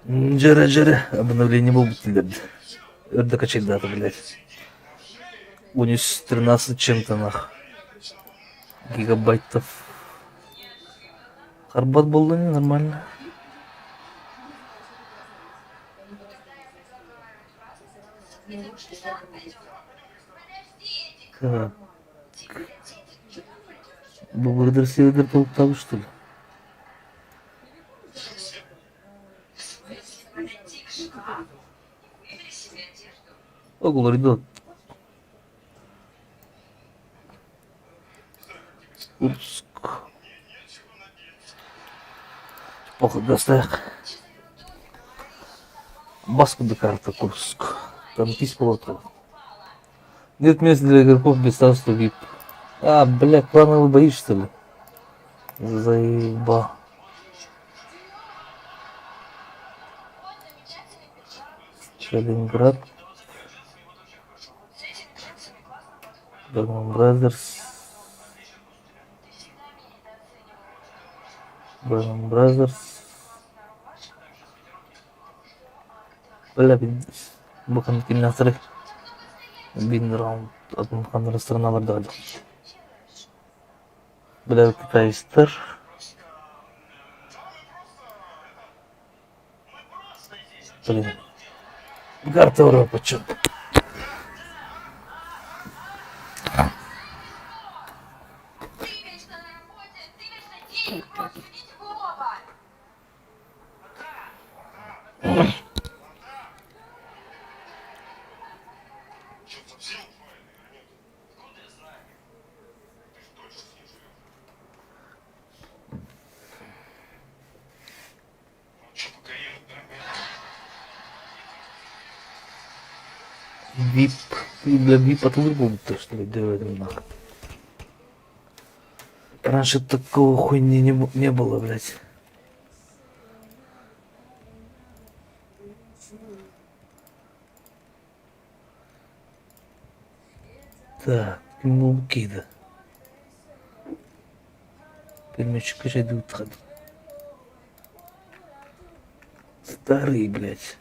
Жара, обновление был бутылерді. Өрді качай даты, блядь. 13 чем-то нах. Гигабайтов. Карбат болды не, нормально. Так. Благодаря сервер толктабы, что ли? Огулар идут. Курск. Плохо достаях. Баскуда карта Курск. Там письмо. Нет места для игроков без статуса VIP. А, блядь, плановый бои, что ли? Заеба. Сталинград. Бэтмен Бразерс. Бэтмен Бразерс. Бля, bakın kimden sıra 1000 round atımkanları sıralamadaydı. Bля, Китайстер. Блин. Карта Европы, чё? Вип. Для вип от выбора, то что ли, делать нахуй. Раньше такого хуйни не было, блядь. Так, Мулкида. Пельмечек качать выход. Старый, блядь.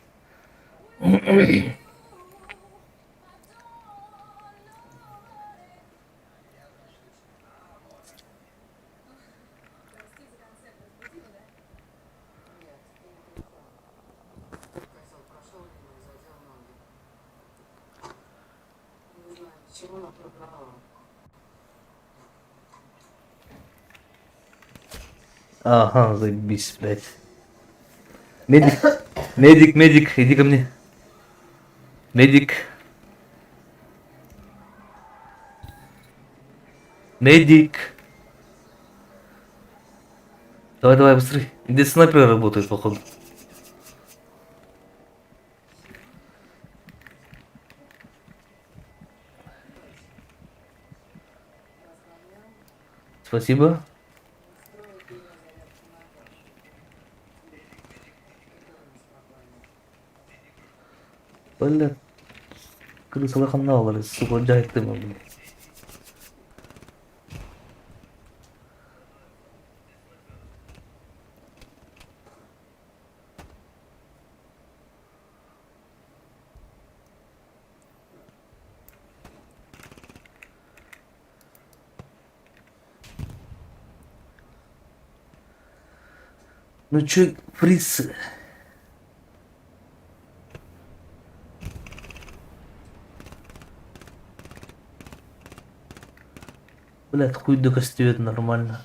Ага, заебись, блядь. Медик, медик, иди ко мне. Медик. Медик. Давай, быстрей. Где снайпер работает, походу. Спасибо. Бля, крысовый канал, блядь, сука, джайк ты, блядь. Ну чё, фрицы? Блядь, хуй до костюет нормально.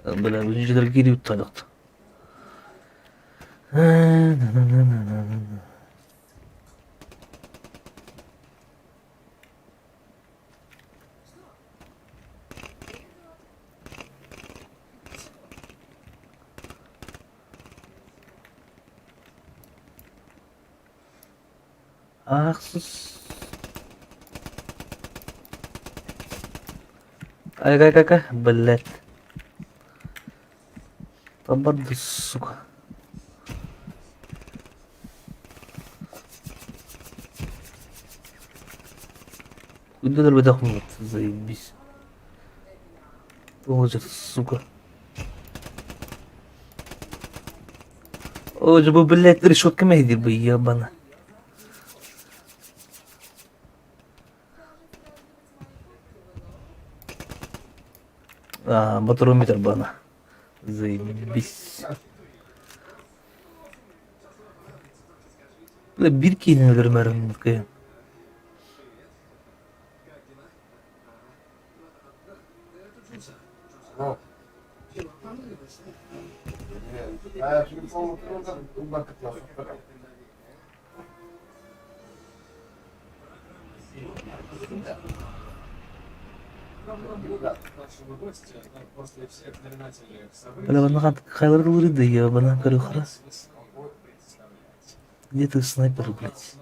Бля, өзінжелер келіп тадақты. Ах, ай, блядь. Пободы, сука. Куда выдохнул, заебись. Вот же, сука. Вот же бы, блядь, решетками где бы, ебано. А, батарометр бана. Заебись. Бля, бирки, наверное, бля, бана хайлар да ебана, корюхра. Где ты снайпер, блядь?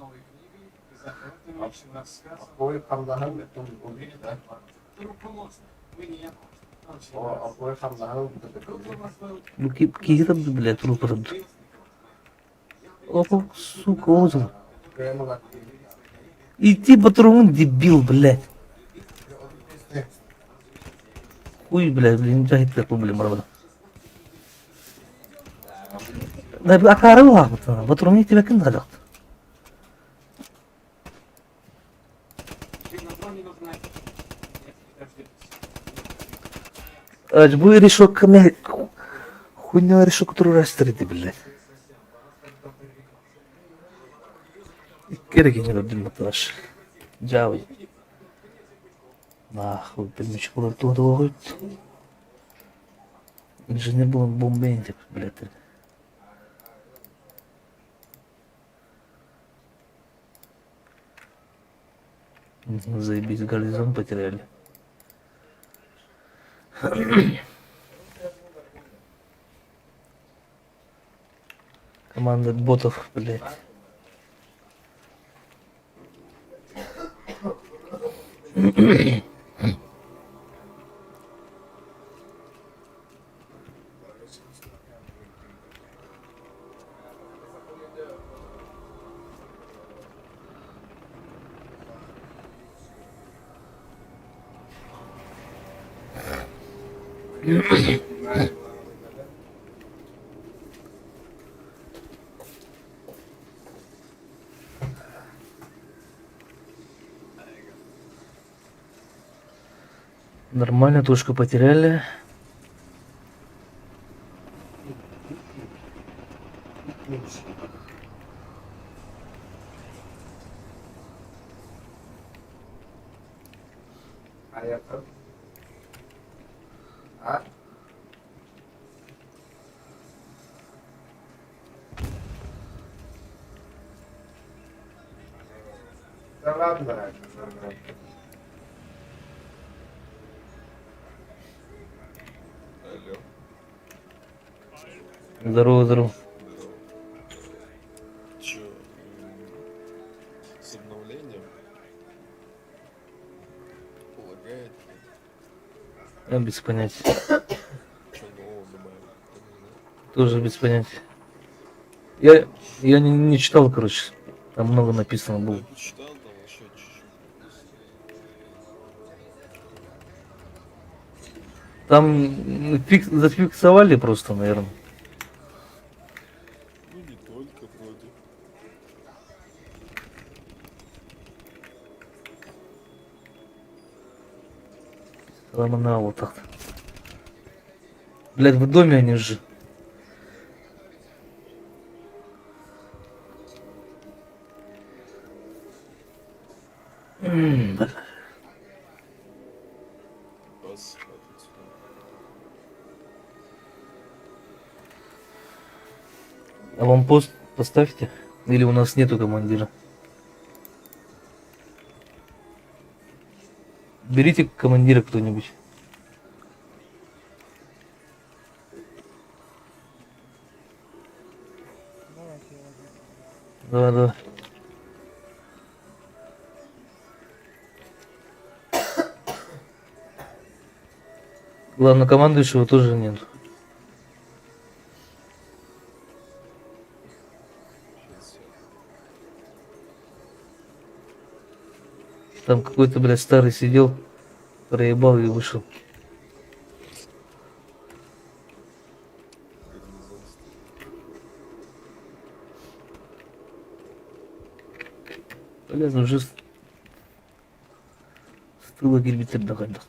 Ну, киgira, блядь, трупер. О, сука, озел. Иди патрон, дебил, блядь. Хуй, блядь, блин, жахит такой, блин, марабра. Да, акарыла, патрон, тебя кем дадат? Bu решок, хуйня решок, который расстреляет, блядь. Кереги не родил, маташ. Джавы. Нахуй, пельмечек, куда туда выходит. Инженер был бомбентик, блядь. Заебись, гарнизон потеряли. Команда ботов, блядь. Нормально, точку потеряли. Да ладно. Алло. Здорово, здорово. Чё, с обновлением? Полагает, Я без понятия. что нового добавили? Тоже без понятия. Я не читал, короче. Там много написано было. Я почитал, там еще чуть-чуть написано. Там зафиксовали просто, наверное. Ну не только вроде. Ладно, вот так. Блядь, в доме они же. Бас хватит. А вам пост поставьте? Или у нас нету командира? Берите командира кто-нибудь. Да, да. Главнокомандующего тоже нет. Сейчас я. Там какой-то, блядь, старый сидел, проебал и вышел. Гарнизон стоит. Блядь, уже с тыла гербитель догадал.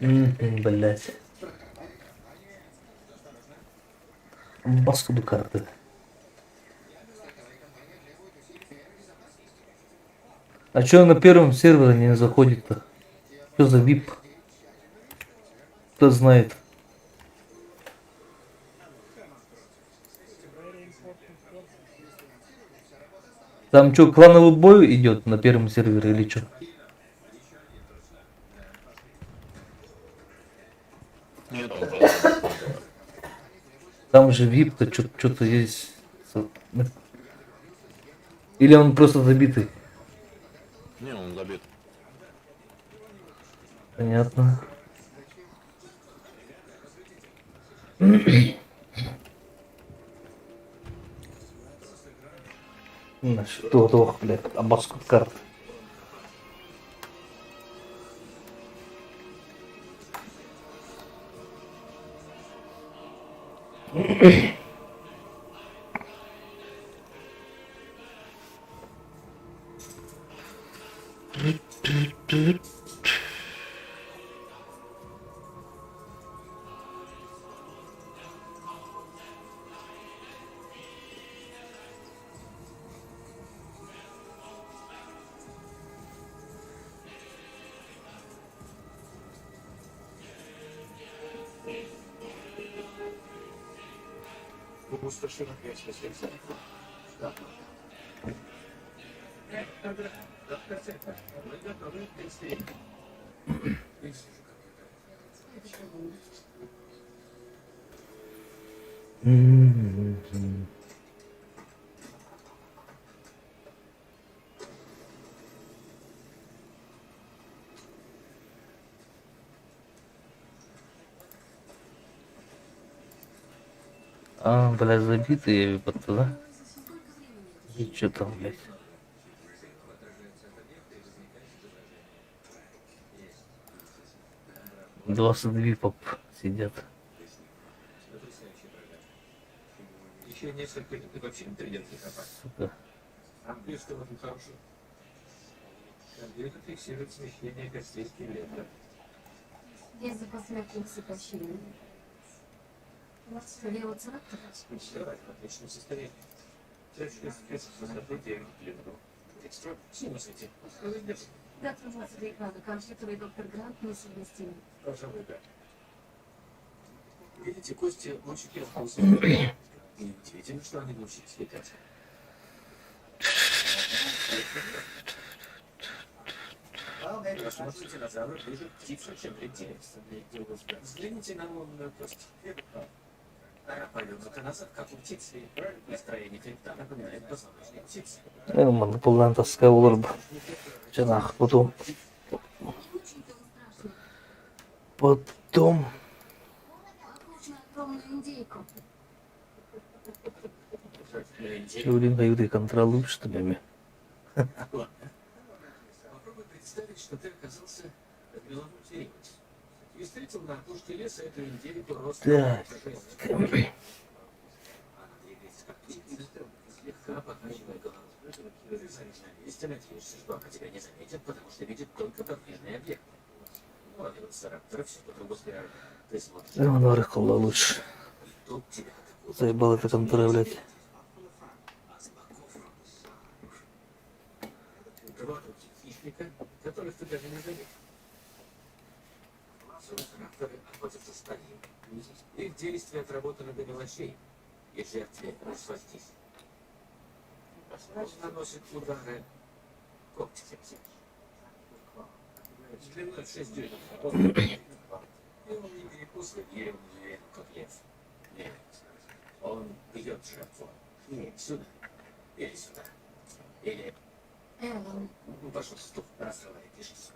Блядь. Басуду карты. А чё на первом сервере не заходит-то? Что за VIP? Кто знает? Там что, клановый бой идет на первом сервере или что? Нет, он просто... Там же VIP-то что-то есть. Или он просто забитый? Не, он забит. Понятно. Что ох, блядь, обоскут карт. А, блядь, забитые випадки, да? И что там, блядь? Двадцать випов сидят. Еще несколько минут и вообще интеллигентный копать. Сука. А плюс что в этом хорошего? Компьютер фиксирует смещение костей скелета. Из-за посмертных сокращений. У вас левого царапта? Все в отличном состоянии. Тяжкий спец высоты 9 литров. Текстура синусити. Дата 20 экрана. Компьютер и доктор Грант несовместимы. Пожалуйста. Видите, кости лучики вкусные. И удивительно, что они научились летать. Рассмотрите динозавра ближе к птице, чем к рептилиям. Взгляните на лунную кость. Повернута назад, как у птицы. И строение хребта напоминает позвоночник птицы. Мана полна тоска улыб. Че нах, потом. Очень-то страшно. Потом. Похож на огромную индейку. Люди дают и контролируют, что ли? Попробуй представить, что ты оказался в меловом деревне. И встретил на опушке леса эту индейку ростом. Так. Она двигается как птица, слегка покачивая головой. Ты завис на месте, надеешься, что она тебя не заметит, потому что видит только подвижные объекты. Ну, а велоцираптора все по-другому взгляд. Ты смотришь, Ну, нарыхало лучше. тут тебя атакуют. Заебал это контролировать. А с боков два таких хищника, которых ты даже не заметил. которые охотятся с ним. Их действия отработаны до мелочей, и жертве расплатись. Наносит удары когтиком. Длиной в 6 дюймов. И он не перекусывает, и он уверен, как лев. Нет, он бьет жертву. Сюда. Или сюда. Или... Эллен, Ну, пожалуйста, рассылай, пишись.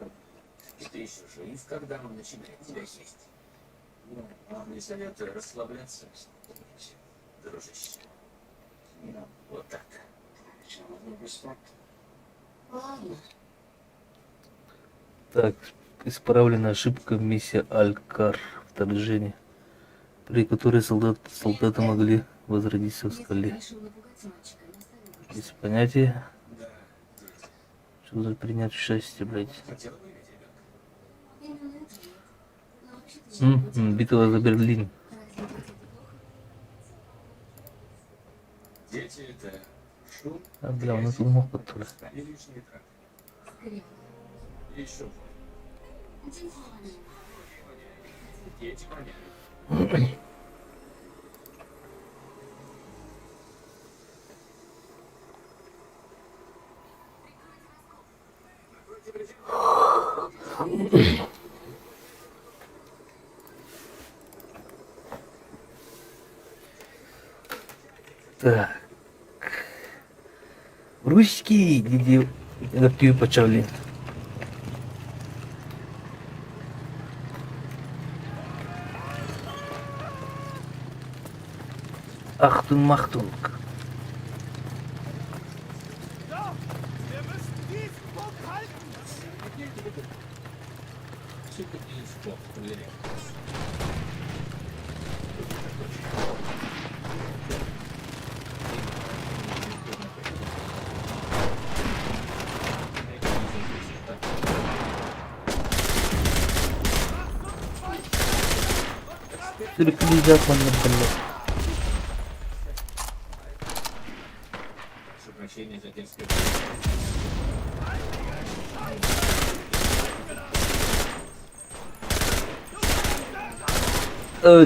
И ты еще жив, когда он начинает тебя есть. Не советую расслабляться, дружище. Вот так. ладно. Так, исправлена ошибка в миссии Алькар. Вторжение, при которой солдаты могли возродиться в Если ты скале. решил напугать мальчика, не оставим. Без понятия, Да, что за принять участие, блядь. хотела бы иметь ребенка. Именно это нет. Но вообще-то я не против. Битва за Берлин. Разве дети это плохо? Дети — это шум, А, бля, он это мог подтура. и лишние траты. Скорее. И еще боль. Дети воняют. Дети воняют. Так. Русські діді адаптиві почали. Ахтун Махтунг. Ja, wir müssen diesen Punkt halten. Только не спорт, проверяй. Переклизать надо, блядь. Прошу прощения за детское.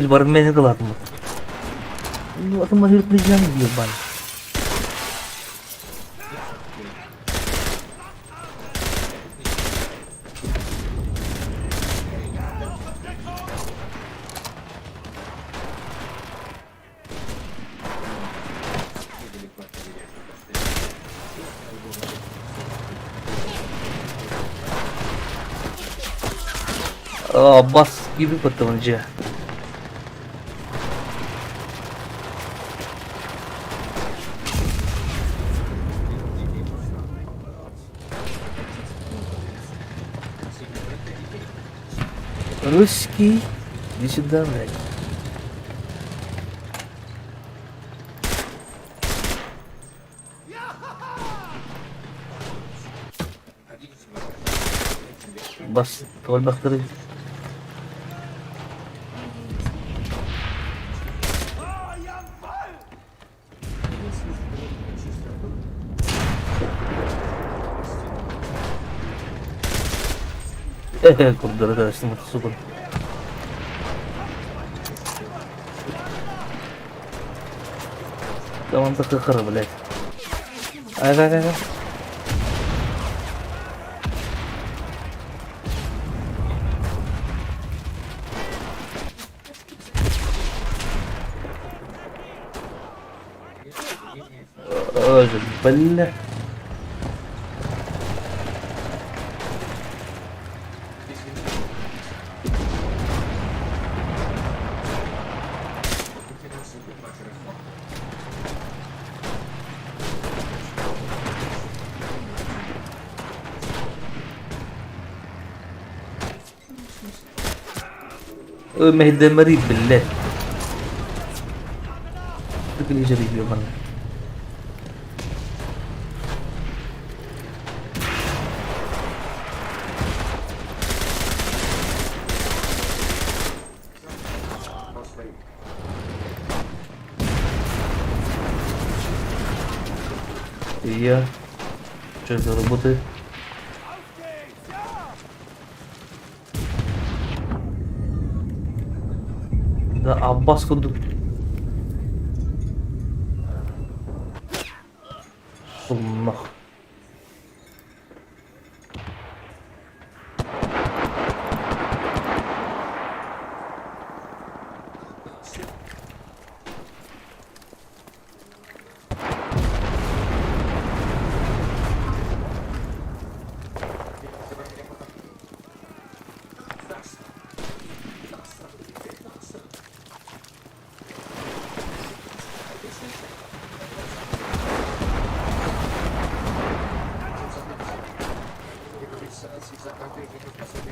Бармен это ладно. Ну, это может быть не ебан. Bas gibi patlayınca. Русский, иди сюда, блядь. Бас, толь бахтыры. Oh, jawohl! Курдары, да, снимут, сука. Команда хахара, блядь. Ага. Ой, бля. مهدي مريض بالله شكل يجري بيه مرة Iya, что это работает? Auf geht's, ja! Да, Аббас курдук. Шумно.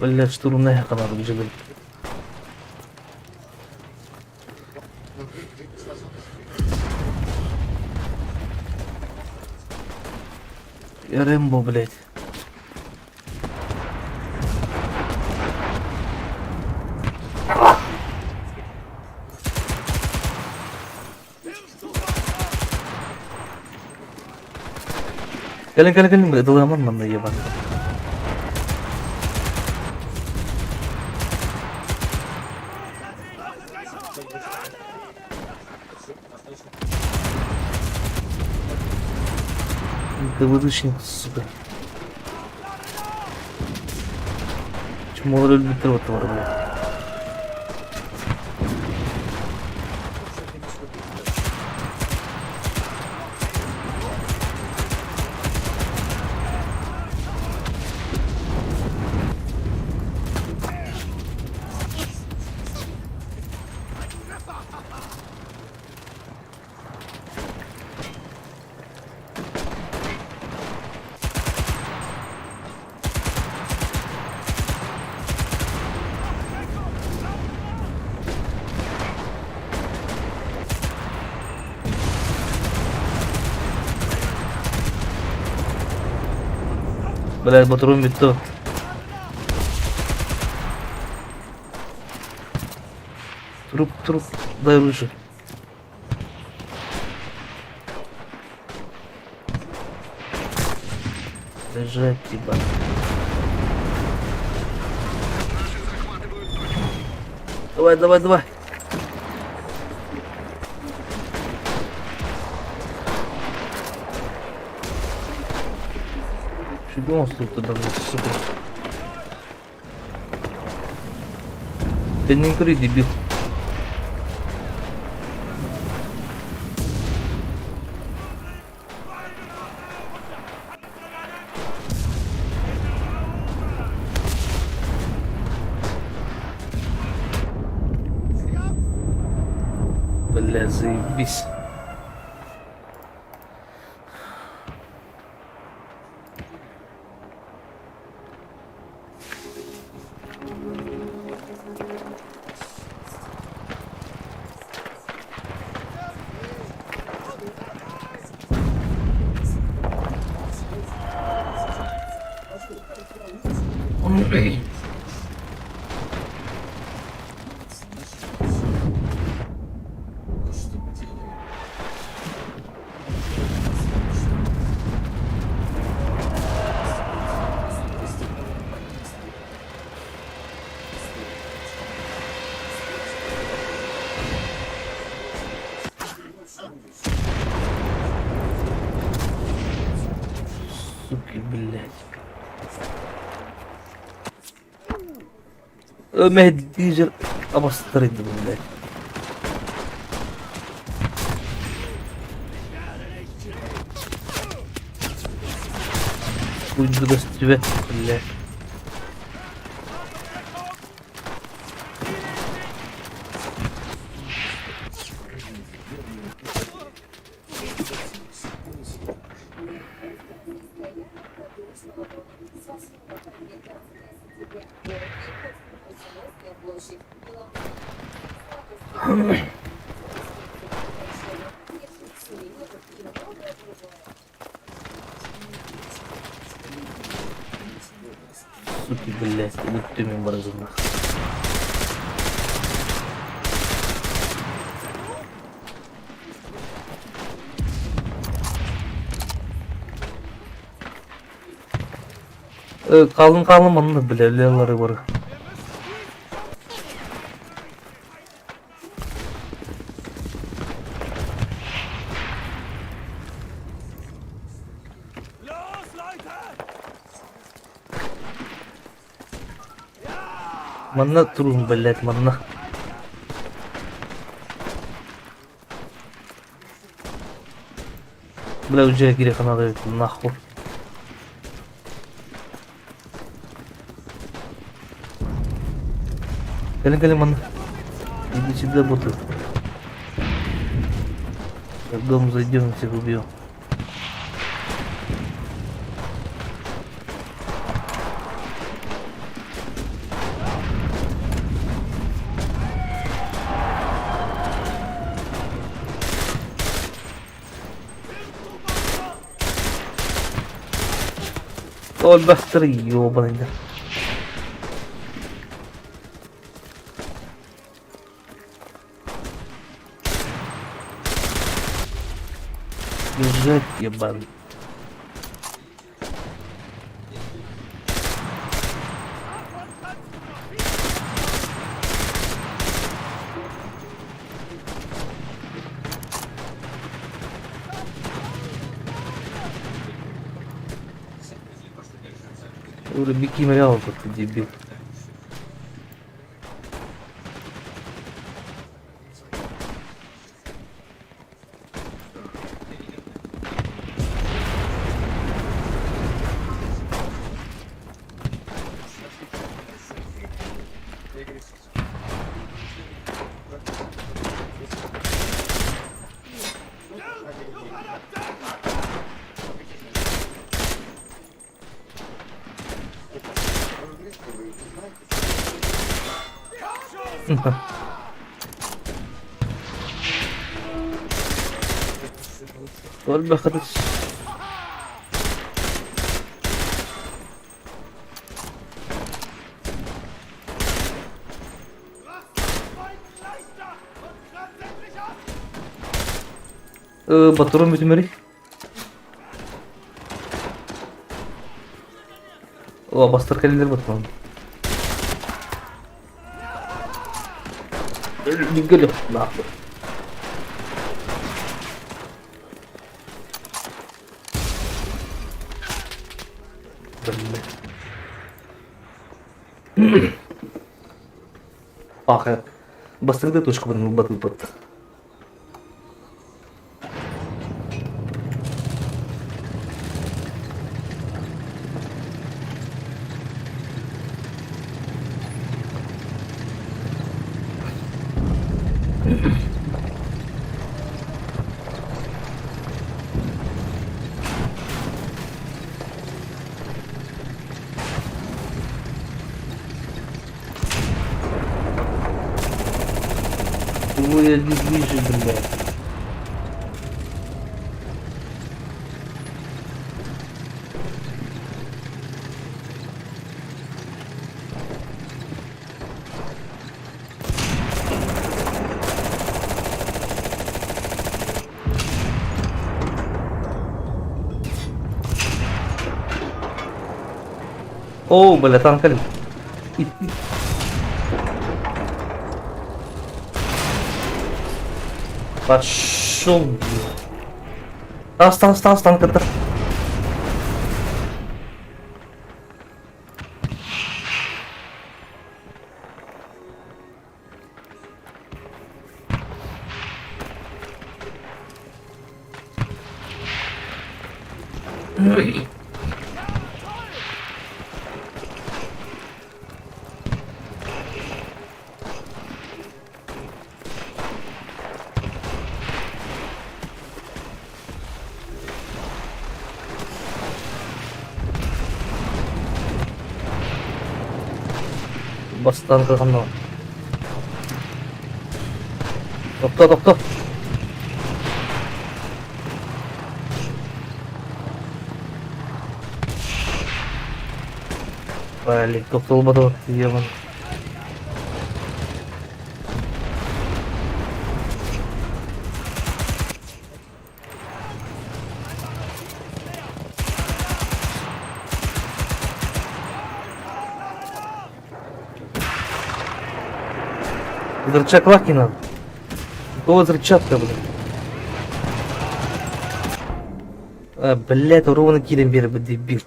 Блять, штурмная канал бежит. Я Рэмбо, блять. Kalian, blядь, доломан нам наебан. Ты выдучник, сука. Чему он любит его твор, блядь? Блядь, батарум битто. Труп, дай лучше. Лежать, типа. Давай. Фига тут туда, сука. Ты не кури, дебил. Бля, заебись. Суки, блядь. Мехдижер обострить, блядь. Будь гостеве, блядь. Суки, блядь, идут тюрьму борозных. Kalın mı bile, leylere var. Манна трун, блядь, манна. Бля, уже керек надо нахуй. Калин, манна. Иди сюда, боты. В дом зайдем, всех убьем. Ой, бахтер, ёбаный, да. Бежать, ебаный. Ура, беги, морял, как ты дебил. Ой, бахтер. Батурон битмери. О, бастыр календер батурон. Гелё, нахуй. Ах, бастырды точку бутын батыл бат. Ой, я не вижу, блядь. О, бля, танкали. Пошел. Стан, контр. Бастан кырганда. Топто. Блин, топтолбады, ебан. Взрывчатка лаки надо. Какого взрывчатка, блядь? Блядь, ровно килем бери, дебил.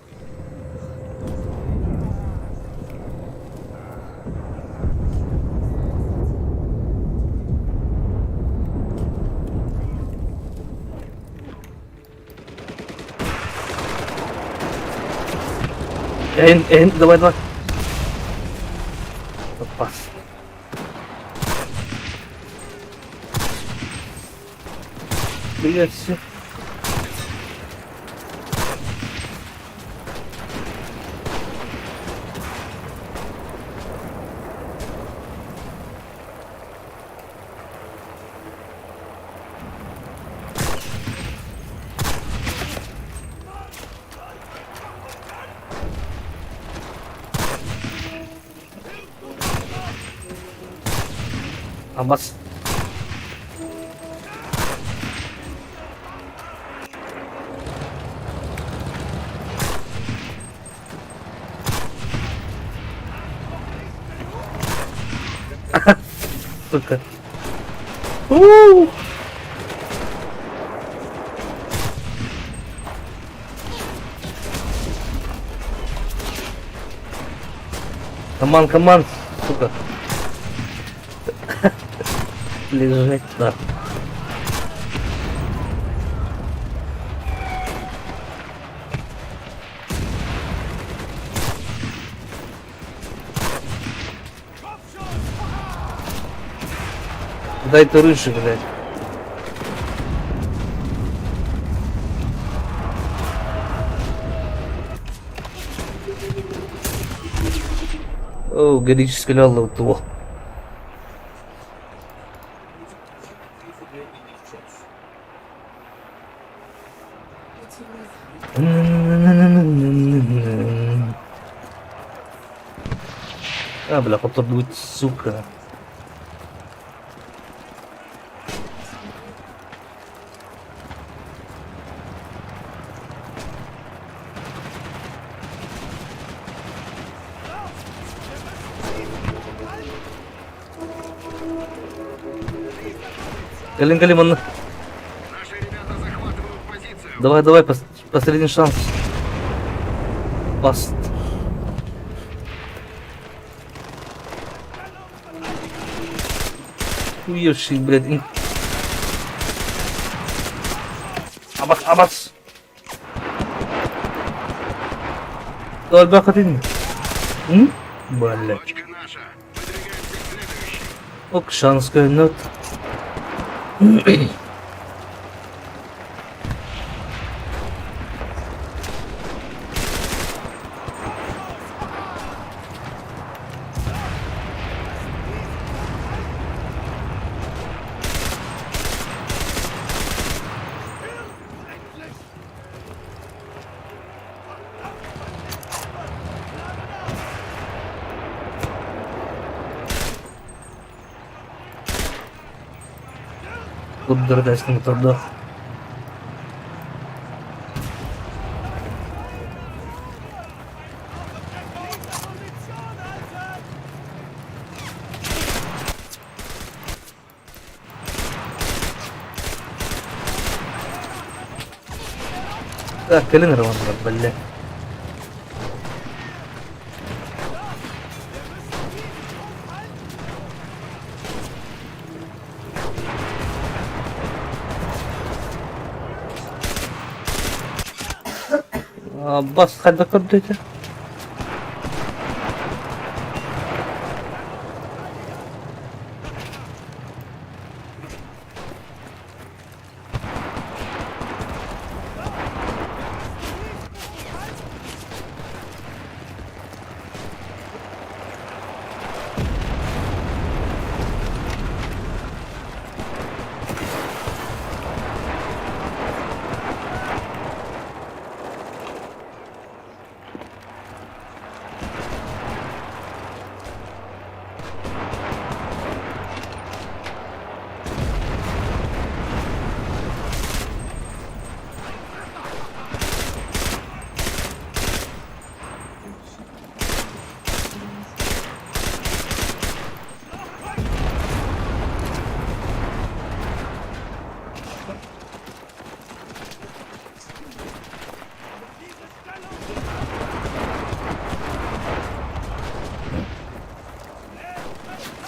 Давай, давай. Опа. Привет, все. Аббас. Сука. У-у-у. Команд, сука. Лежать на. Дай ты рыжий, блядь. О, горическая ляла вот его. А, бля, потом будет, сука. Калин, он... Давай, последний шанс. Паст. Уевший, блядь. Аббас. Давай, бахатин. Блядь. Ок, шанс нот. Куда дать на тогда? Так, Калин Роман, блядь. Аббас, хада кырдыйты.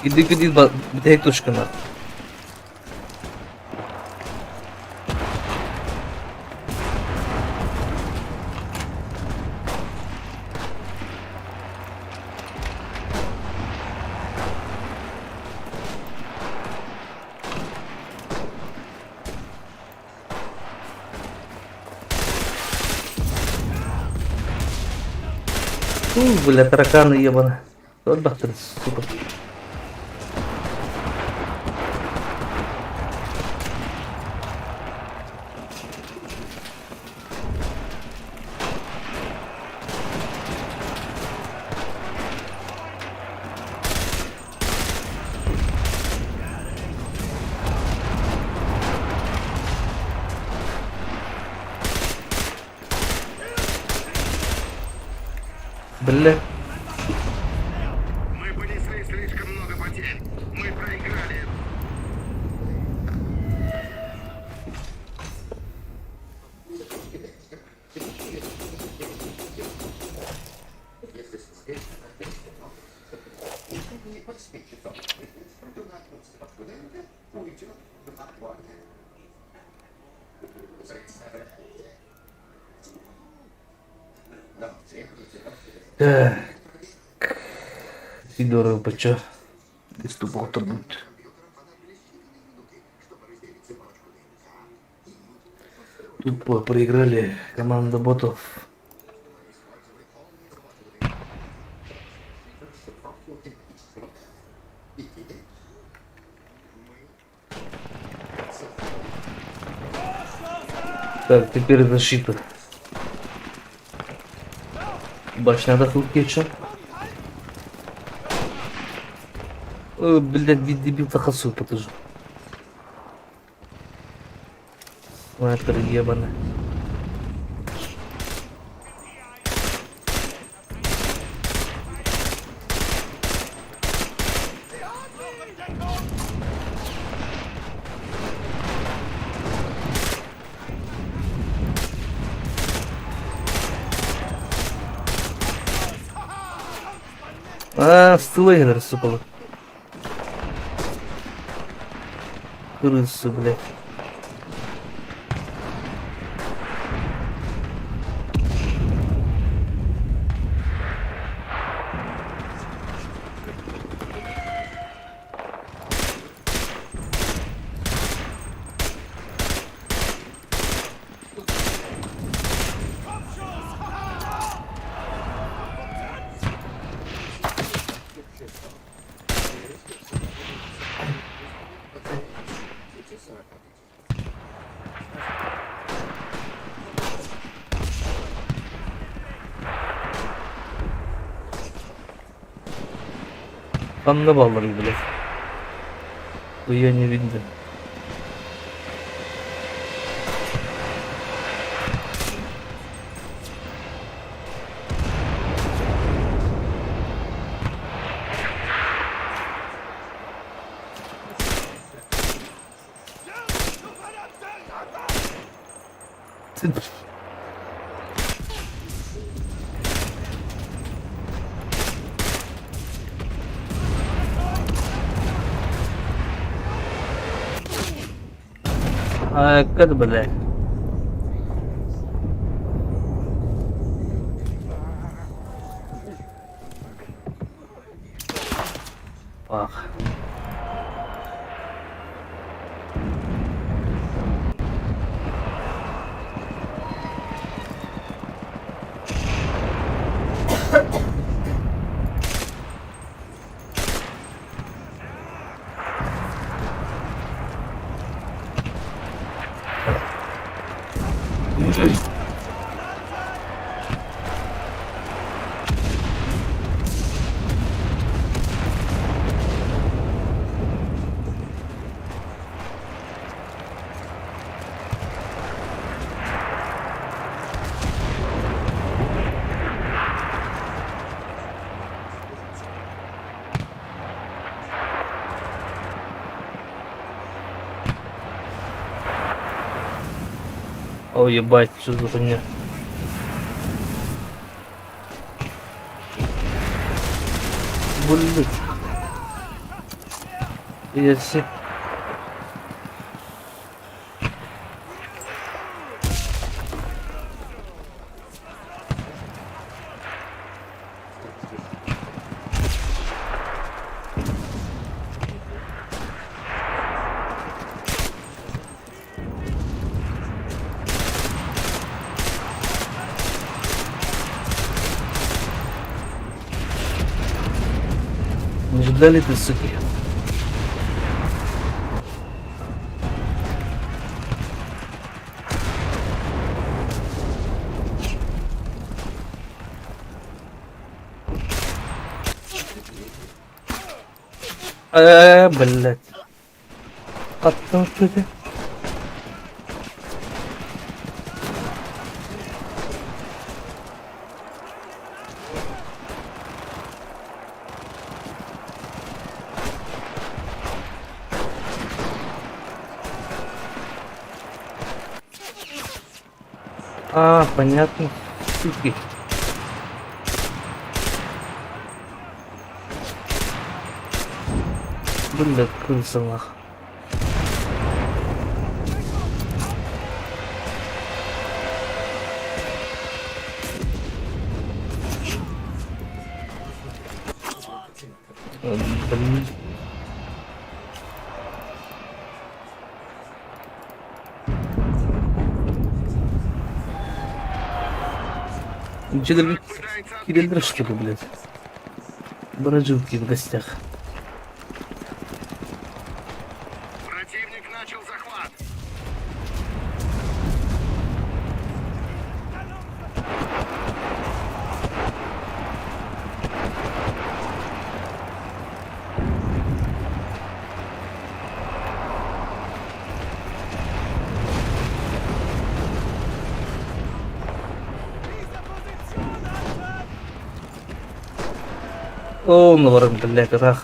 Gidip bak bir tek tuşkuna. Бля, тараканы ебаны. Вот бахтер, сука. Бля. Мы понесли слишком много потерь. Мы проиграли. Так. Сидоров, почё? Приступал турбут. Тупо проиграли команда ботов. Так, теперь защита. Башня дохлукеча. Ой, блядь, дебил тахасу, покажу. Матер ебаная. А, стылы рассыпала. Крысы, блядь. Kanlı bağları bile. Duyan evinde. Как, блядь. Ах. О, ебать, что за хуйня? Блин. Я все. Далі ти суки. Блять. Attım şöyle. А, понятно. Суки. Блядь, крыса нах. Блин. Че, Кирилл, что ли, блядь? Борожилки в гостях. Противник начал захват. О, наварım, блядь, рах.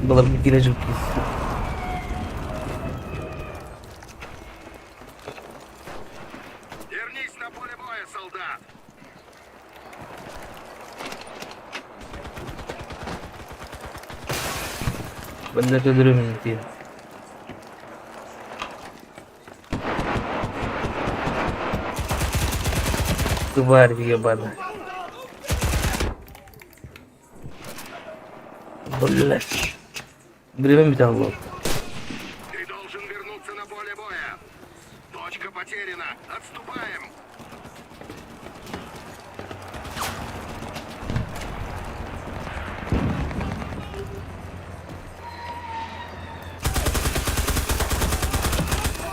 Было бы кирежу. Вернись на поле боя, солдат. Блядь, öldürüyorum diye. Тварь ебаная. Блядь. Время металлов. Ты должен вернуться на поле боя. Точка потеряна. Отступаем.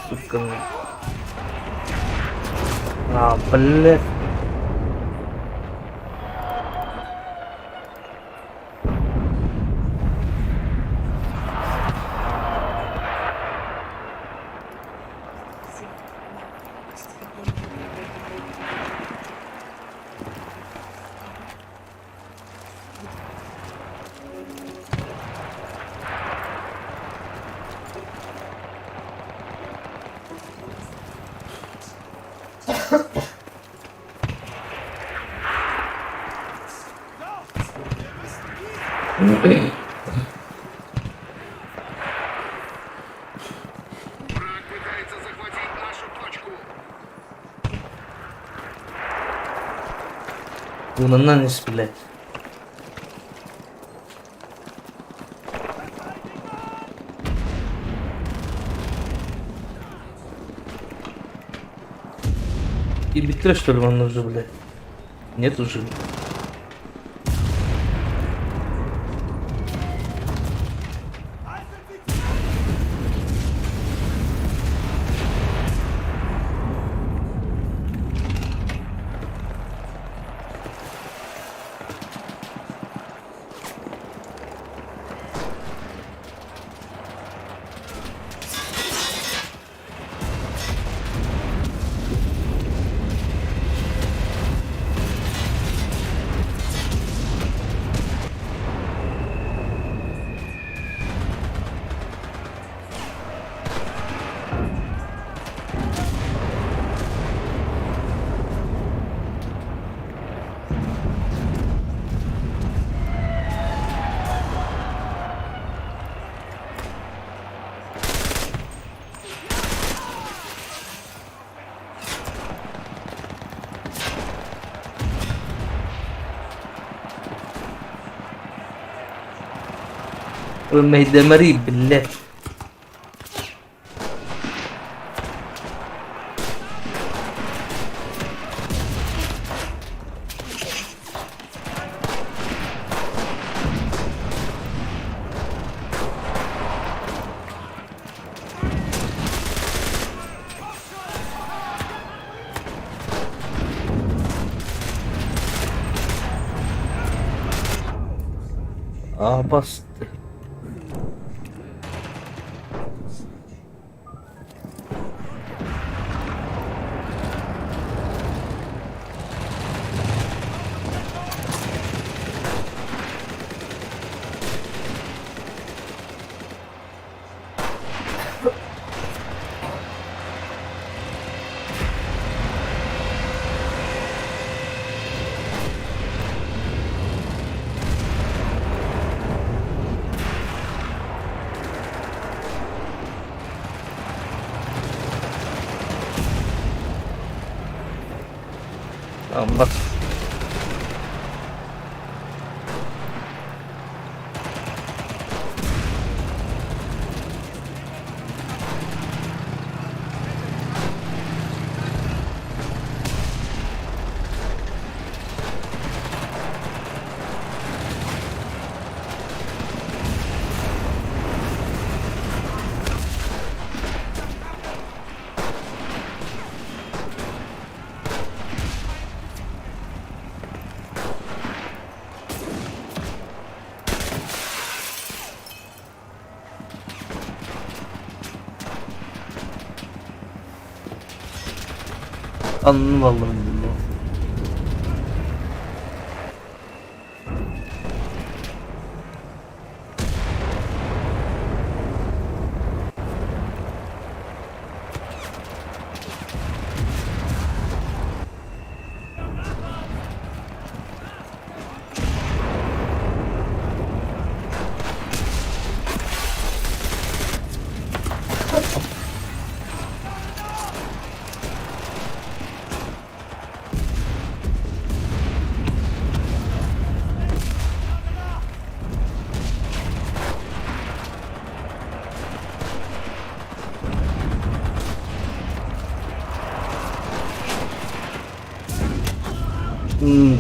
Сука. А, блядь. Враг пытается захватить нашу точку. Bundan ne блядь. И битва, что ли, вам нужно, блядь? Нет уже. والمهدمري بالله. Aa bastı. Tamam bak. Anladım vallahi billahi.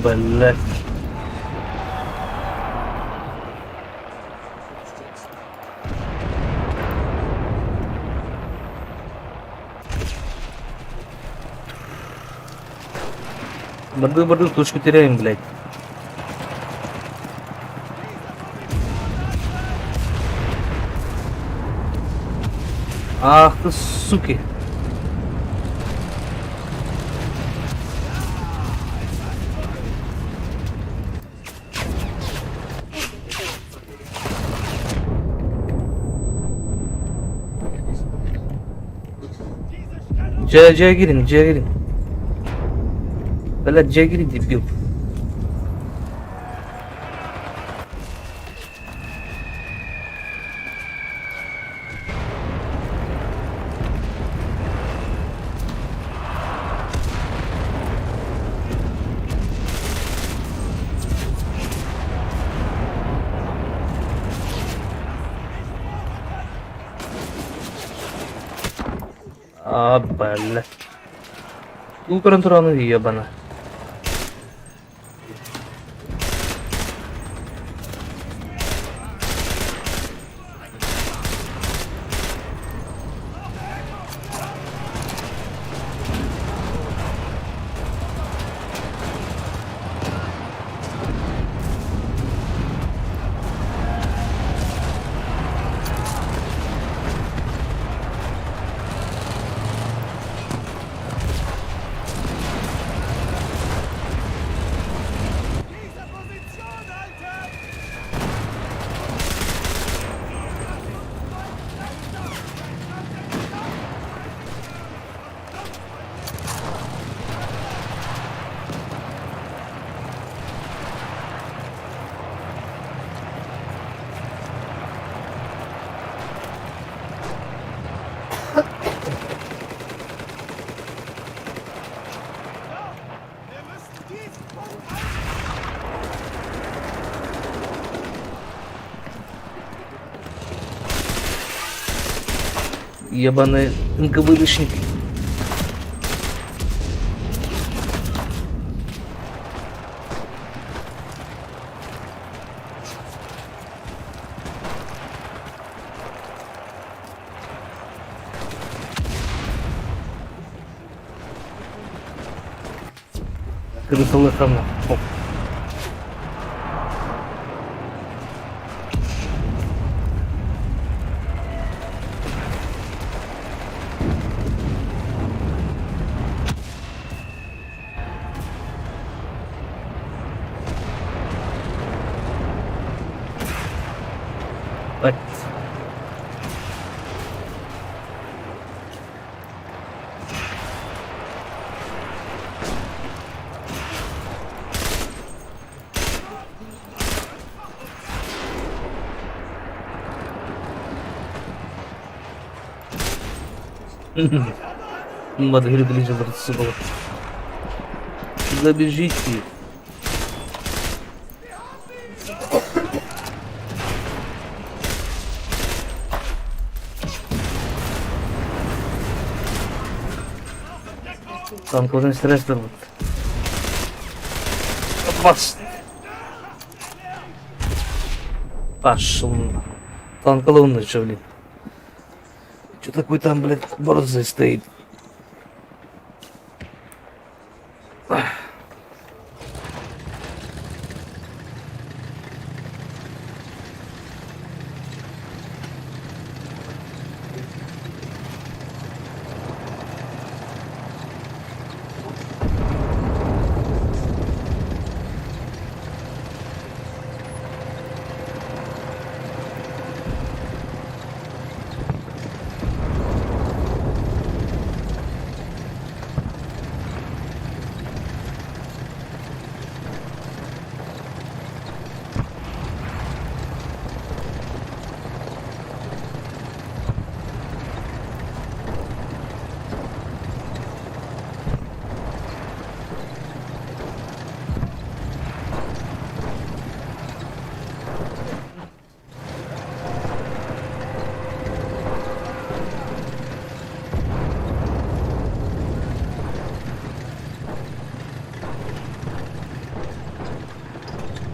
Belek. Барды точку теряем, блядь. Ах ты суки. C'ye girin, C'ye girin. Böyle C'ye girin dibim. Böyle. Yukarı duranı diyor bana. Ебаный НКВДшник. Крысолы хамна. Надо говорю, ближе браться было. Забежите. Там кожен стрес дадут. Бас. Пошел. Там колонна, что, блин. Что такой там, блядь, борзый стоит?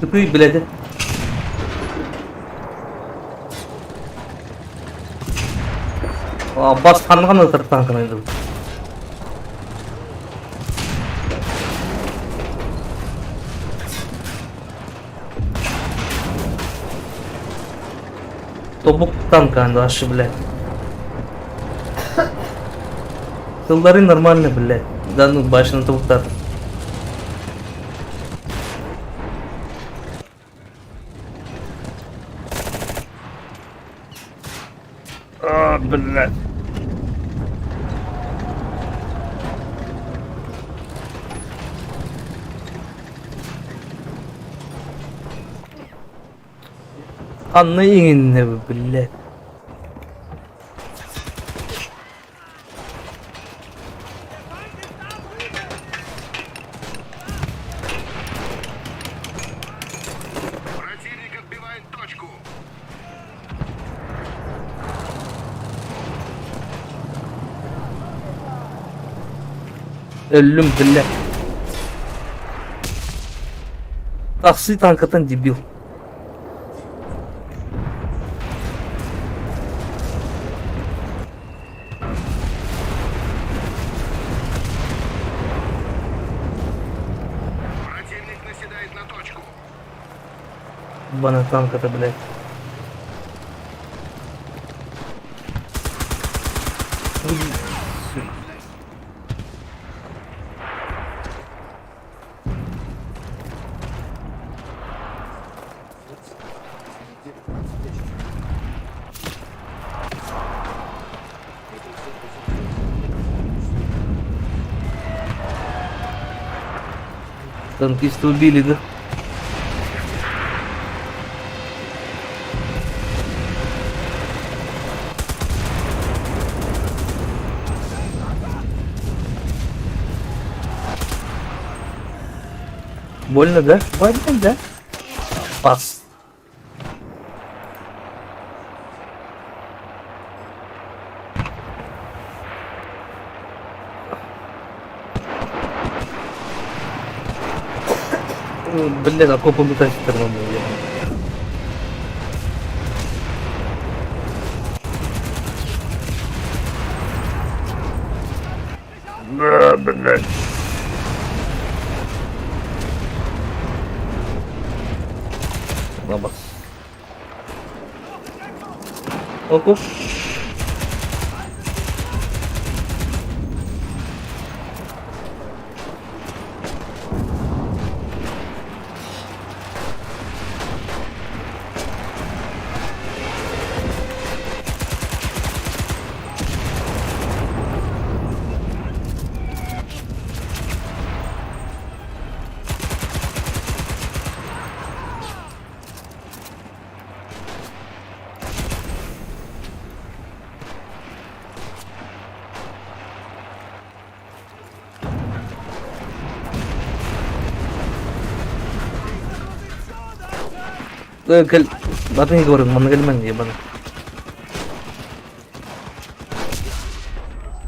Тупые, блядь. Бас қанған отыр танкын енді. Тобук танка енді ашы, блядь. Тылдары нормально, блядь. Да ну, башына тобуктар. Блядь. Анны, блядь. Противник отбивает точку. Ölüm billah. Taksi tankatan debil. Противник наседает на точку. Bana tankata, блядь. Танкиста убили, да? Больно, да? Больно, да? Пас. Блин, а копа летать нормально. Да, блядь. Лаба. Оку. Батың говорю, мана кельмен ебаный.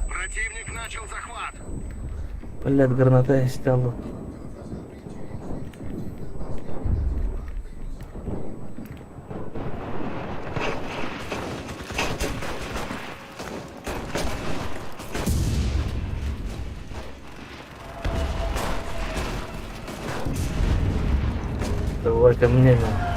Противник начал захват. Блядь, граната я стяла. Давай ко мне, на.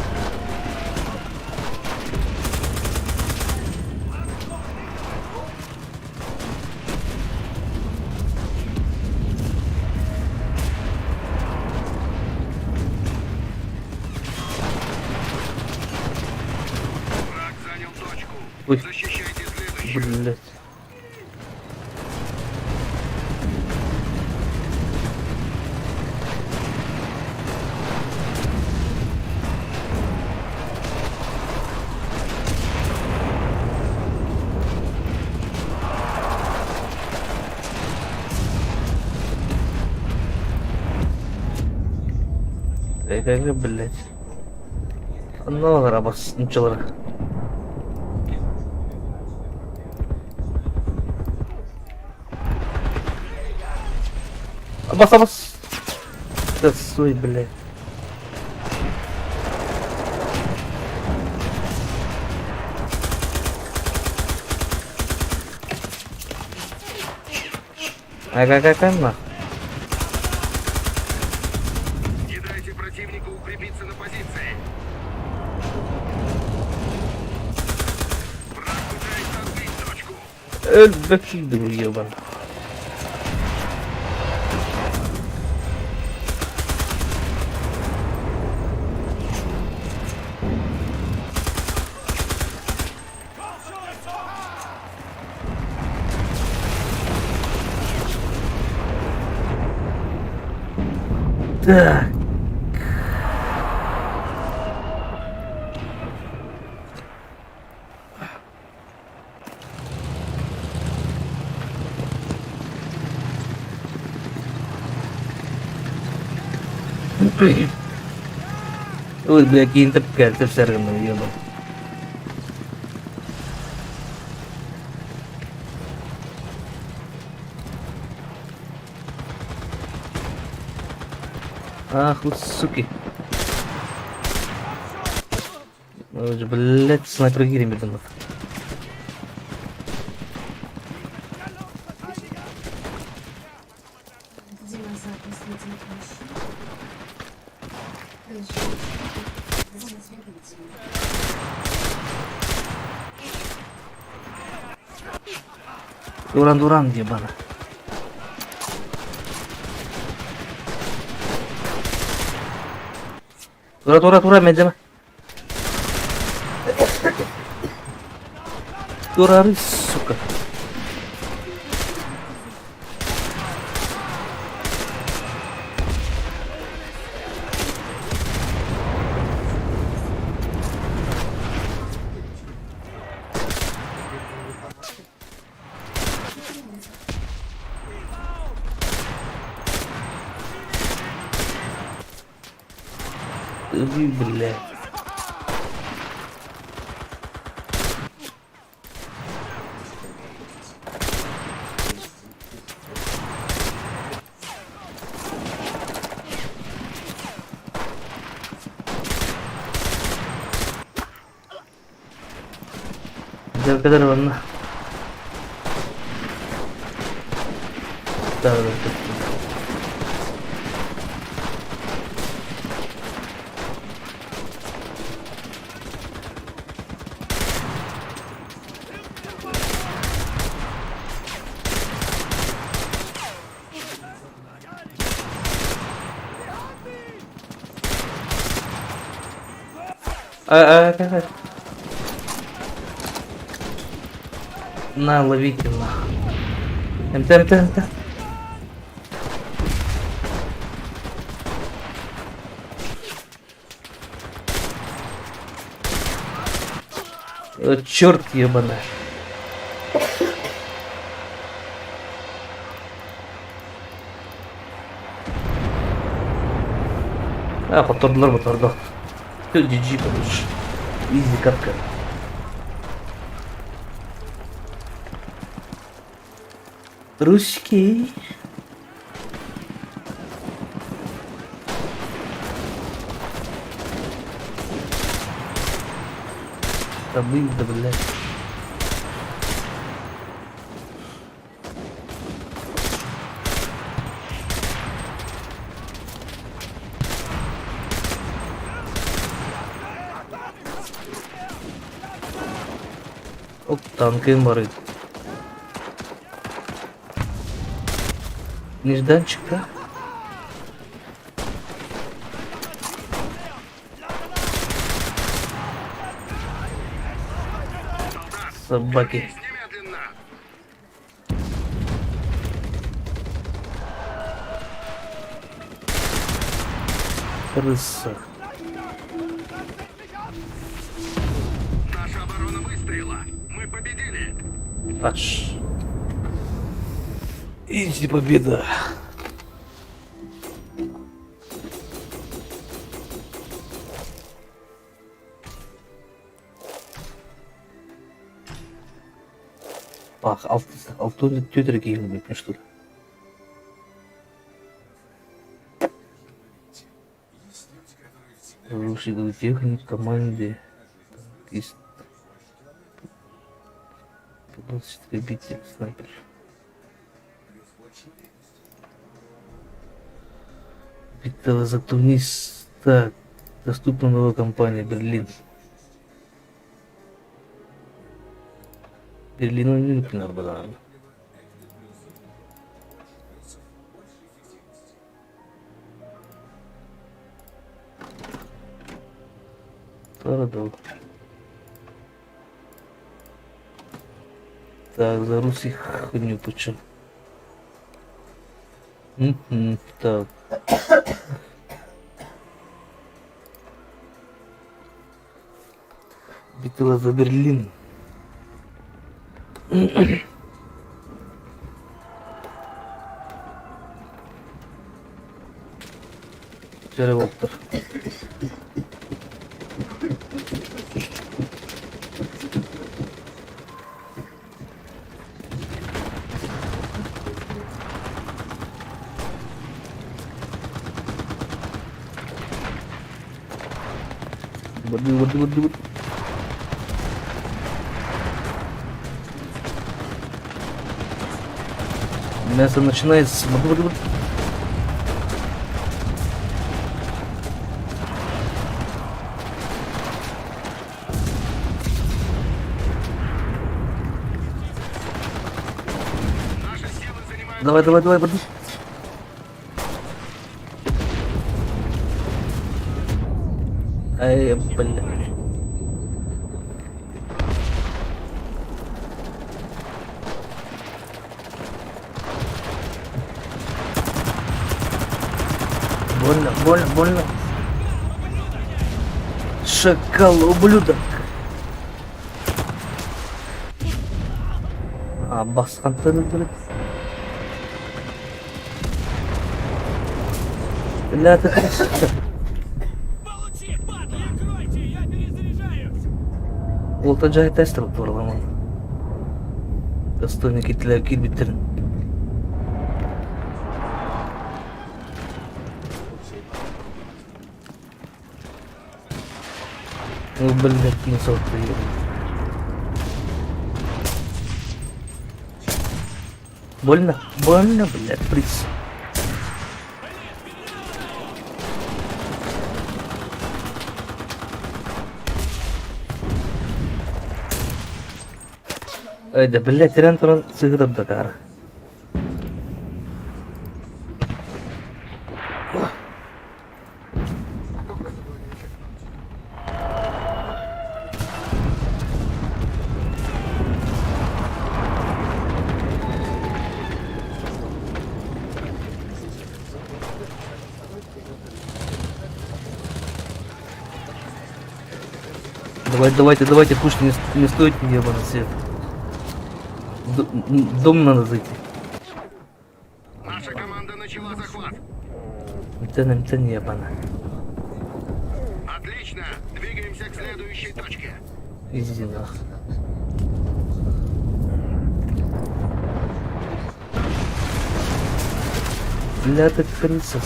Враг занял точку. Ой. Защищайте следующую. Блядь. Как, блядь. Ну, рабас, ничего. Абас. Да суй, блядь. Ага, нахуй. Не дайте противнику укрепиться на позиции. Враг пытается отбить точку. Докидывай, ебан. Так. Ой, бля, кинь-то пикать, все равно, ебан. Ах, вы суки. Ой, блядь, снайпер гири медленно. Где назад наследие мужчин? Зона свидетелей. Дуран, ебана. Тура, медленно. Тура, рысь, сука. Блядь. Kadar valla. Tamam. Как? На, ловите на. МТ. Черт ебаный. Потом bu tordu. Все, GG, короче. Изи катка. Русский. Да блин, да блядь. Оп, танки морит. Нежданчик, да? Собаки. Вернись немедленно! Крыса. Наша оборона выстояла. Мы победили. Аж. Изи победа. Bak altı tüyleri giyelim yapmış dur. Рушили техник команде. Так, есть. 15 истребитель, снайпер. Битва за Тунис. Так, доступна новая компания Берлин. Берлин не надо. Продал. Так, за Руси хуйню почему. Так. Битва за Берлин. Перевоптер. Воды. Мясо начинается. Воды. Наши силы занимают... Давай, воды. Ай, блядь. Больно. Шакал, ублюдок. А, басқан-тыны, блядь. Бля, ты красиво. Получи, падла, кройте, я перезаряжаюсь! Олтаджай тестер турламан. Достойный китлер килбиттер. Ну, блядь, не сотри. Больно, блядь, приз. Ай, да, блядь, рентон сыграл Дакар. Давайте, пусть не стоит ебаный свет. Дом надо зайти. Наша команда начала захват. Это не ебано. Отлично. Отлично. Двигаемся к следующей точке. Иди нахуй. Бля, ты крыса.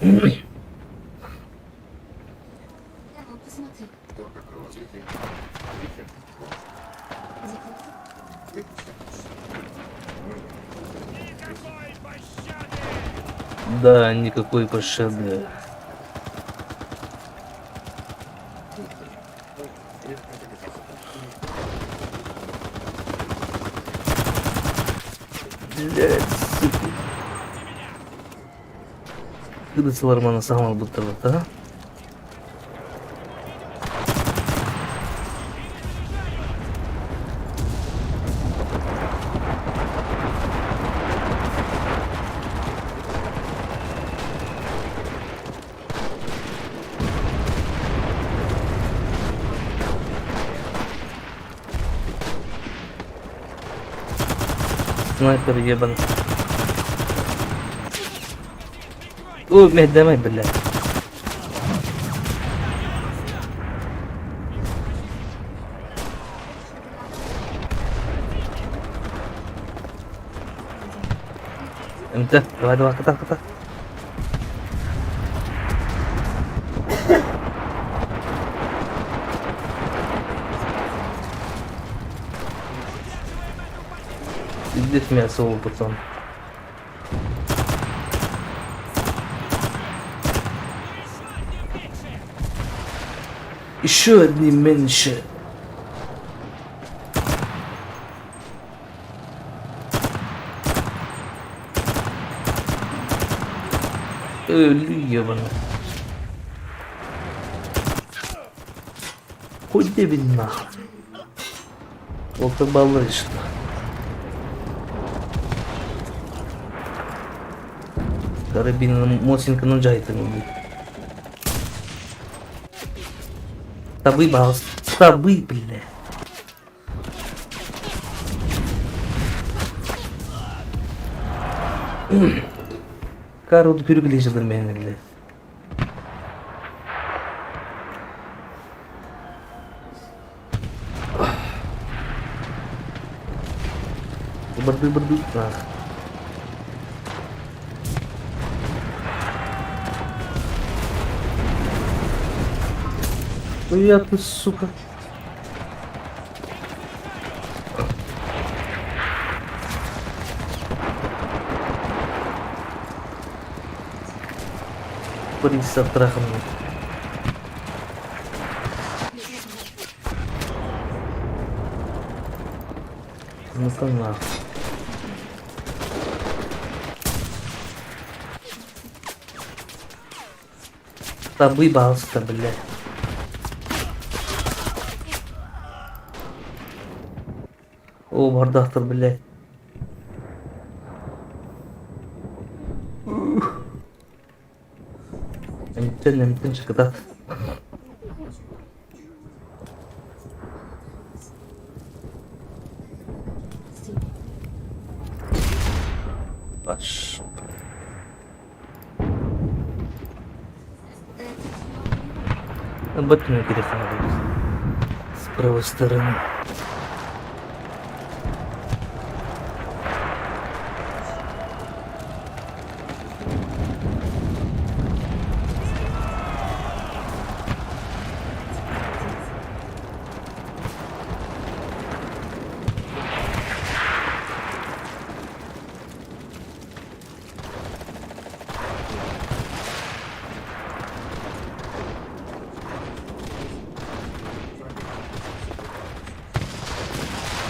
Эрл, посмотри. Никакой пощады! Да, никакой пощады. Блять, сука. Когда Салармана сама будто вот, а? Снайпер ебан. Ой, блядь, давай, блядь. МТ, давай, ката. Здесь мясо, пацан. Еще одни меньше. Ебаный. Хоть 9 нахуй. Вот ты балуешь. Карабин мощненько нажать не будет. Табы, балс. Табы, бля. Каруду переглядел меня, бля. Барды. Ах. Я ты, сука. Приса трахом. Ну-ка нахуй. Да выебался-то, блядь. О, бардактор, блядь. Амтен, шоколад. Паш. Ботинок перехватывает. С правой стороны.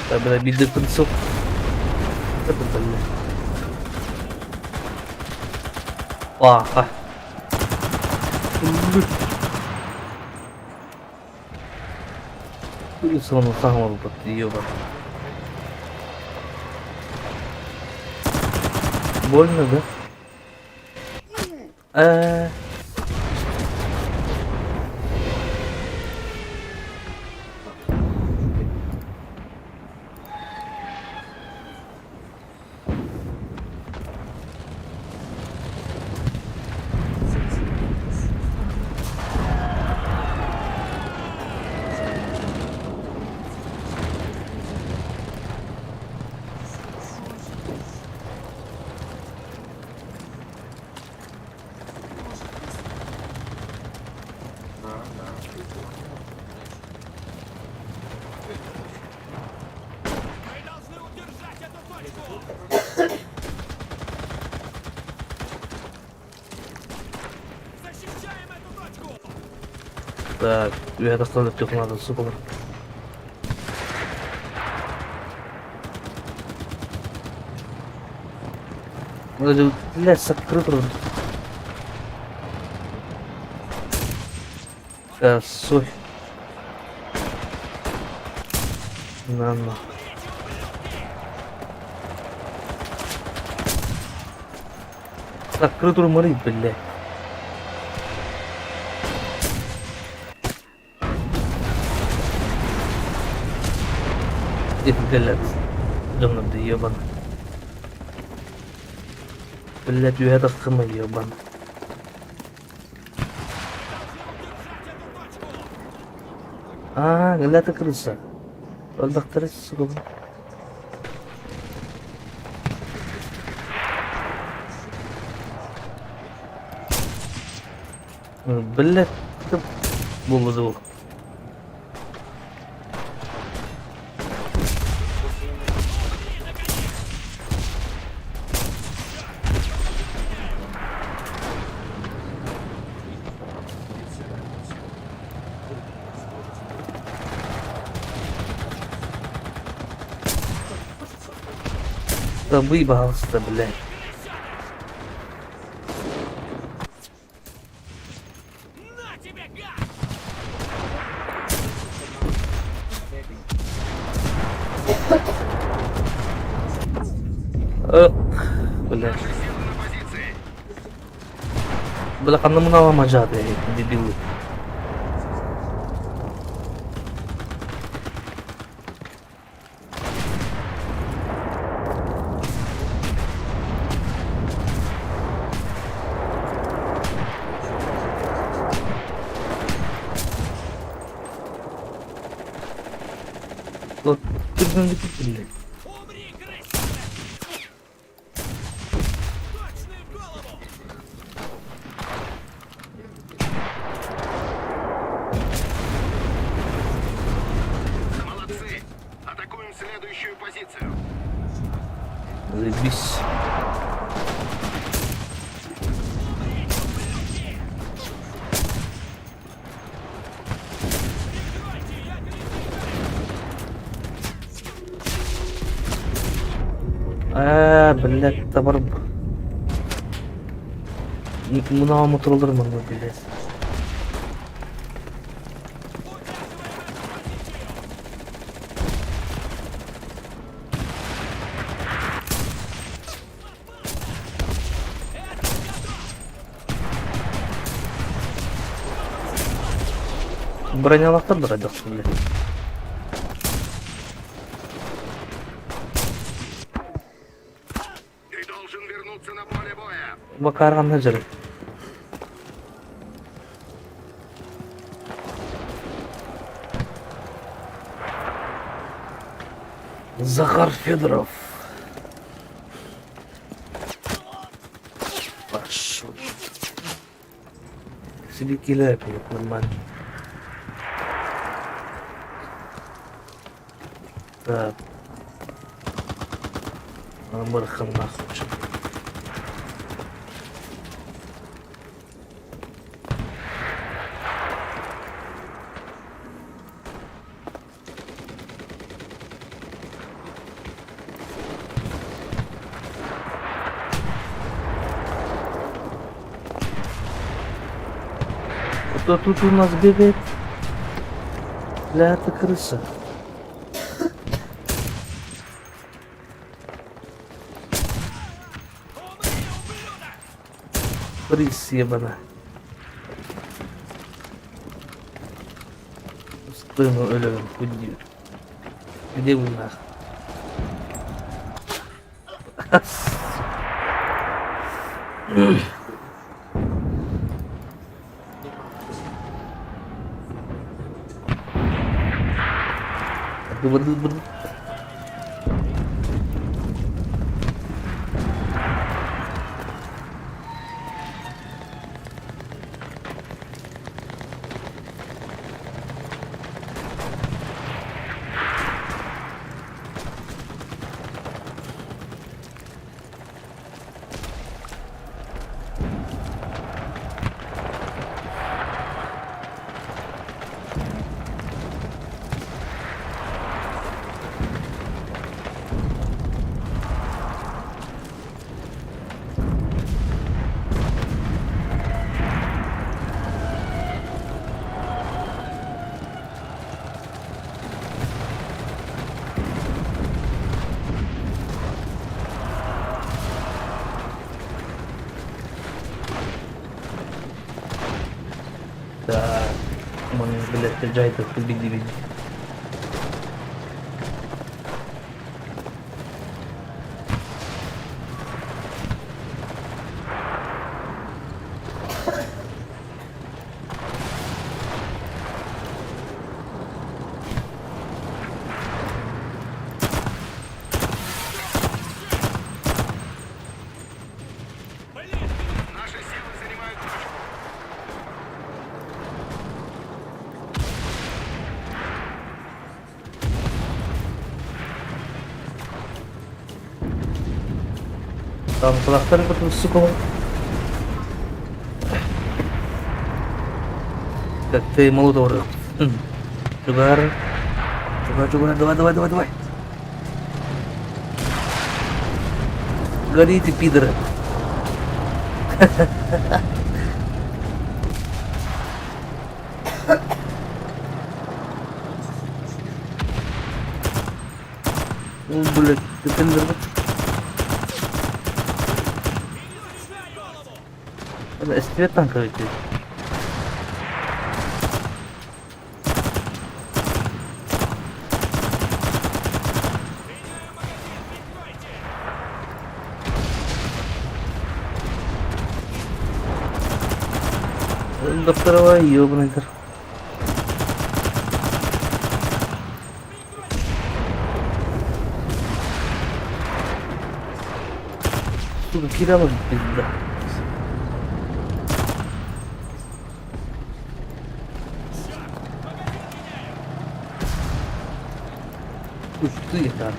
Треба бить до концов. Это больно. Ага. Улица он самого подъеба. Больно, да? Защищаем эту точку! Так, я расставлю их надо, сука. Вроде, блядь, закрыто. Сой. На. Закрыто морит, блядь. Их, блядь. Думаю, да ебан. Блядь, я это сама ебан. А, глядь, ты крыса. Вот доктор, сука. Блядь, ты булду. Да выебался, блядь. На тебе, гад! Блядь. Силы на позиции. Бля, кому мало мажат, дебилы. Вот, ты блядь. Умри, крысина! Точный в голову! Молодцы. Атакуем следующую позицию. Заебись. Прикройте, я перезаряжаюсь! Блядь, товар. Мына моторлар мында, блядь. Бронялақтар да радиосы, блядь. Ты должен вернуться на поле боя. Бакарғанда жүр. Захар Федоров. Пошел. Себе киляет, нормально. Так. Бархан нахуй. Кто тут у нас бегает? Бля, это крыса. Крыс ебана. Стой, ну, ölürüm, худи. Где вы нах? Dur. Блядь, приезжает, беги. Наши силы занимают точку. Там трактор потом, сука. Как ты молотов. Чугар. Давай. Гори ты, пидоры. Ну, блядь, ты пидор. СТВ танка ведь. До второго ёбаный. Сука, кидала пизда. Ух ты, да.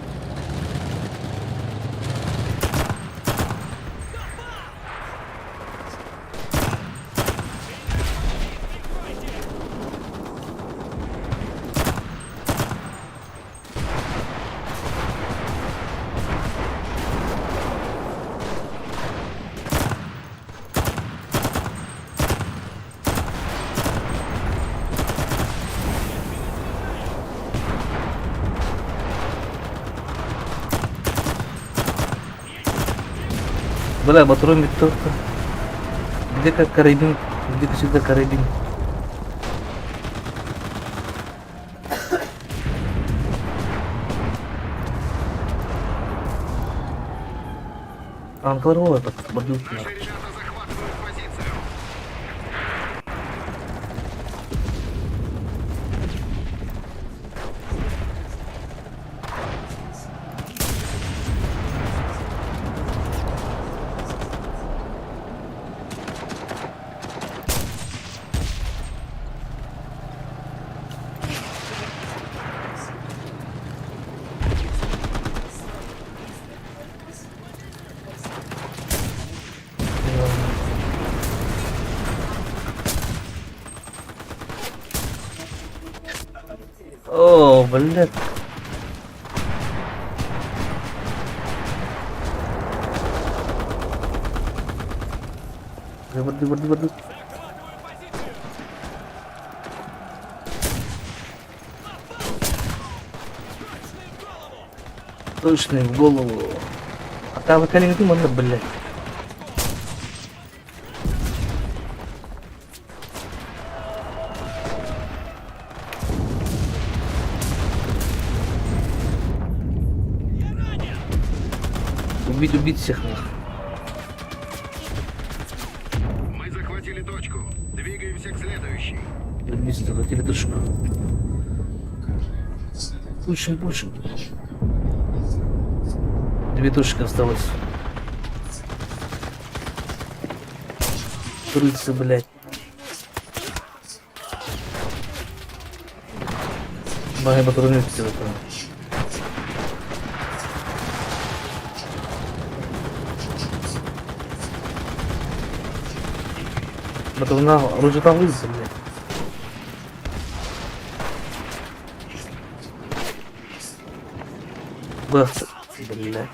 Бля, патроны только. Где как карабин? Где-то всегда карабин. Анкларовая подбудка. Наши ребята захватывают позицию. О, блядь. Воды. Точно в голову. А там колени ты можно, блядь. Убить всех них. Мы захватили точку. Двигаемся к следующей. Убийство, хотели душку. Больше. Две тушки осталось. Крыса, блядь. Мои патроны все это. Патроны оружие там вылезет, блядь. Баста, блядь.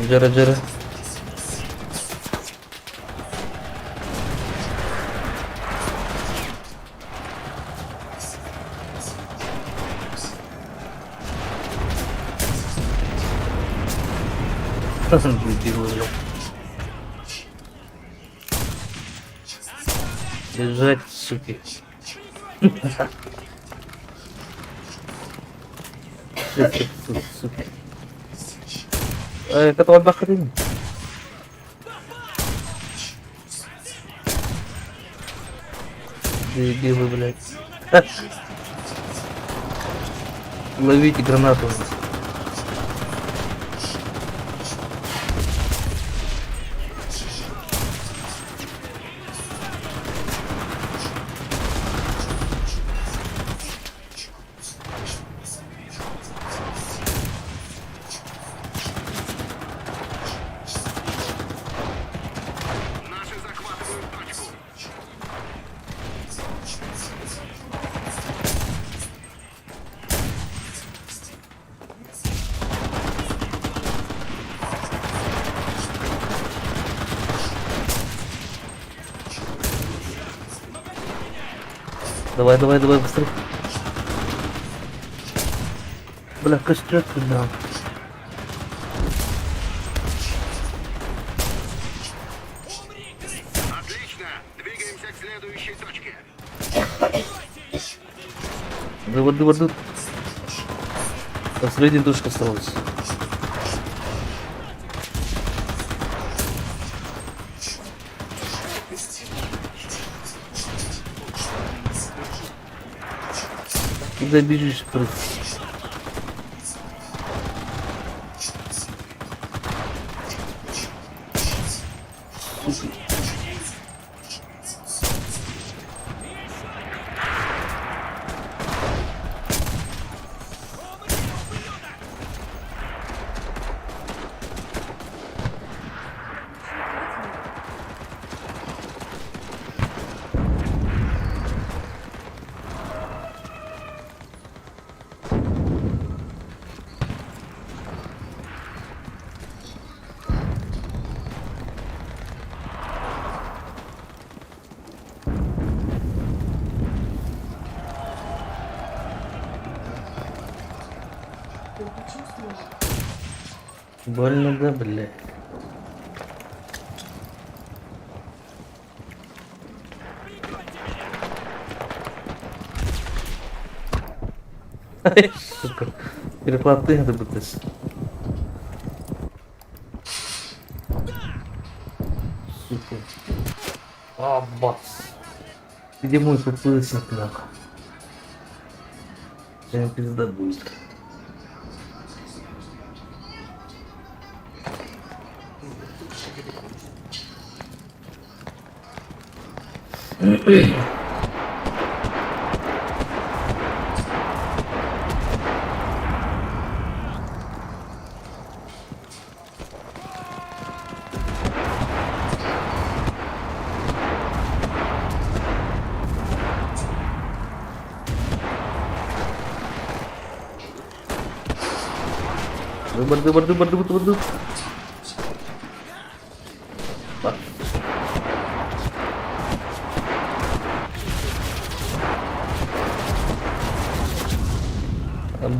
Джара. Дебил, блядь. Бежать, суки. Суки. Которого нахрен? Дебилы, блядь. Ловите гранату. Наши захватывают точку. Давай, быстрее. Бля, костёк туда. Отлично. Двигаемся к следующей точке. Воды. Последняя душка осталась. Куда бежишь, просто? Ты почувствовал? Больно, да, блядь. Сука. Перехваты надо будет. Сука. А, бас. Где мой подпыльник, нахуй? Прям пизда будет. Дыбр.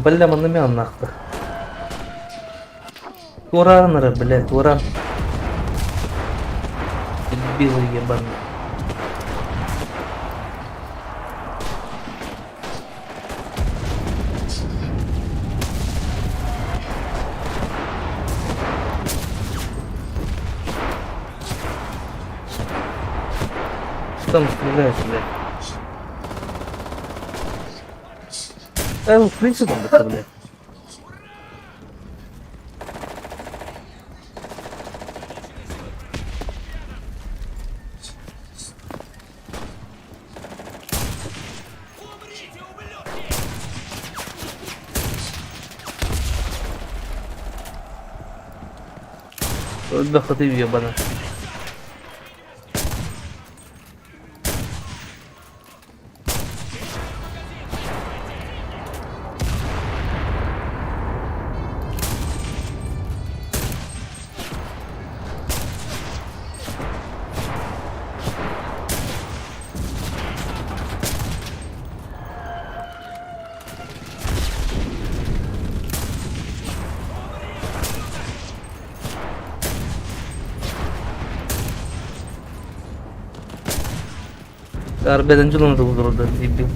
Бля, манамян нахуй. Уранеры, блядь, уран. Дебилы ебаные. Что там стреляешь, блядь? В принципе, там, блядь. Умрите, ублюдки! Да ты ебаный. Harbiden cılındı orada dibim.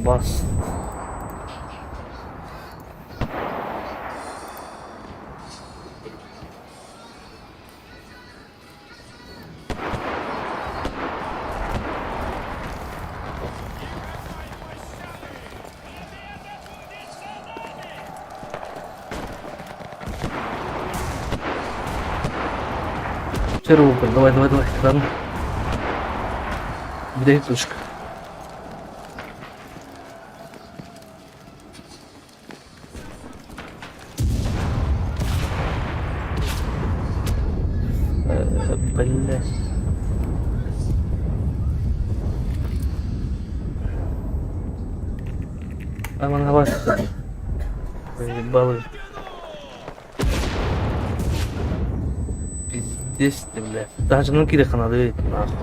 Bas. Червука, давай, рано. Где точка? Блять. А вон давай. Поебалы. Пиздец ты, блядь. Даже ну кидай ханады, нахуй.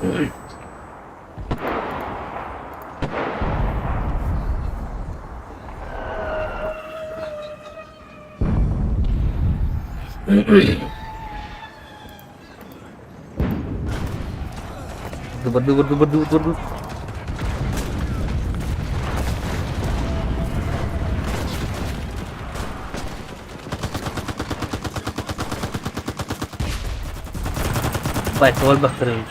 Dur. Baik, awal bakteri.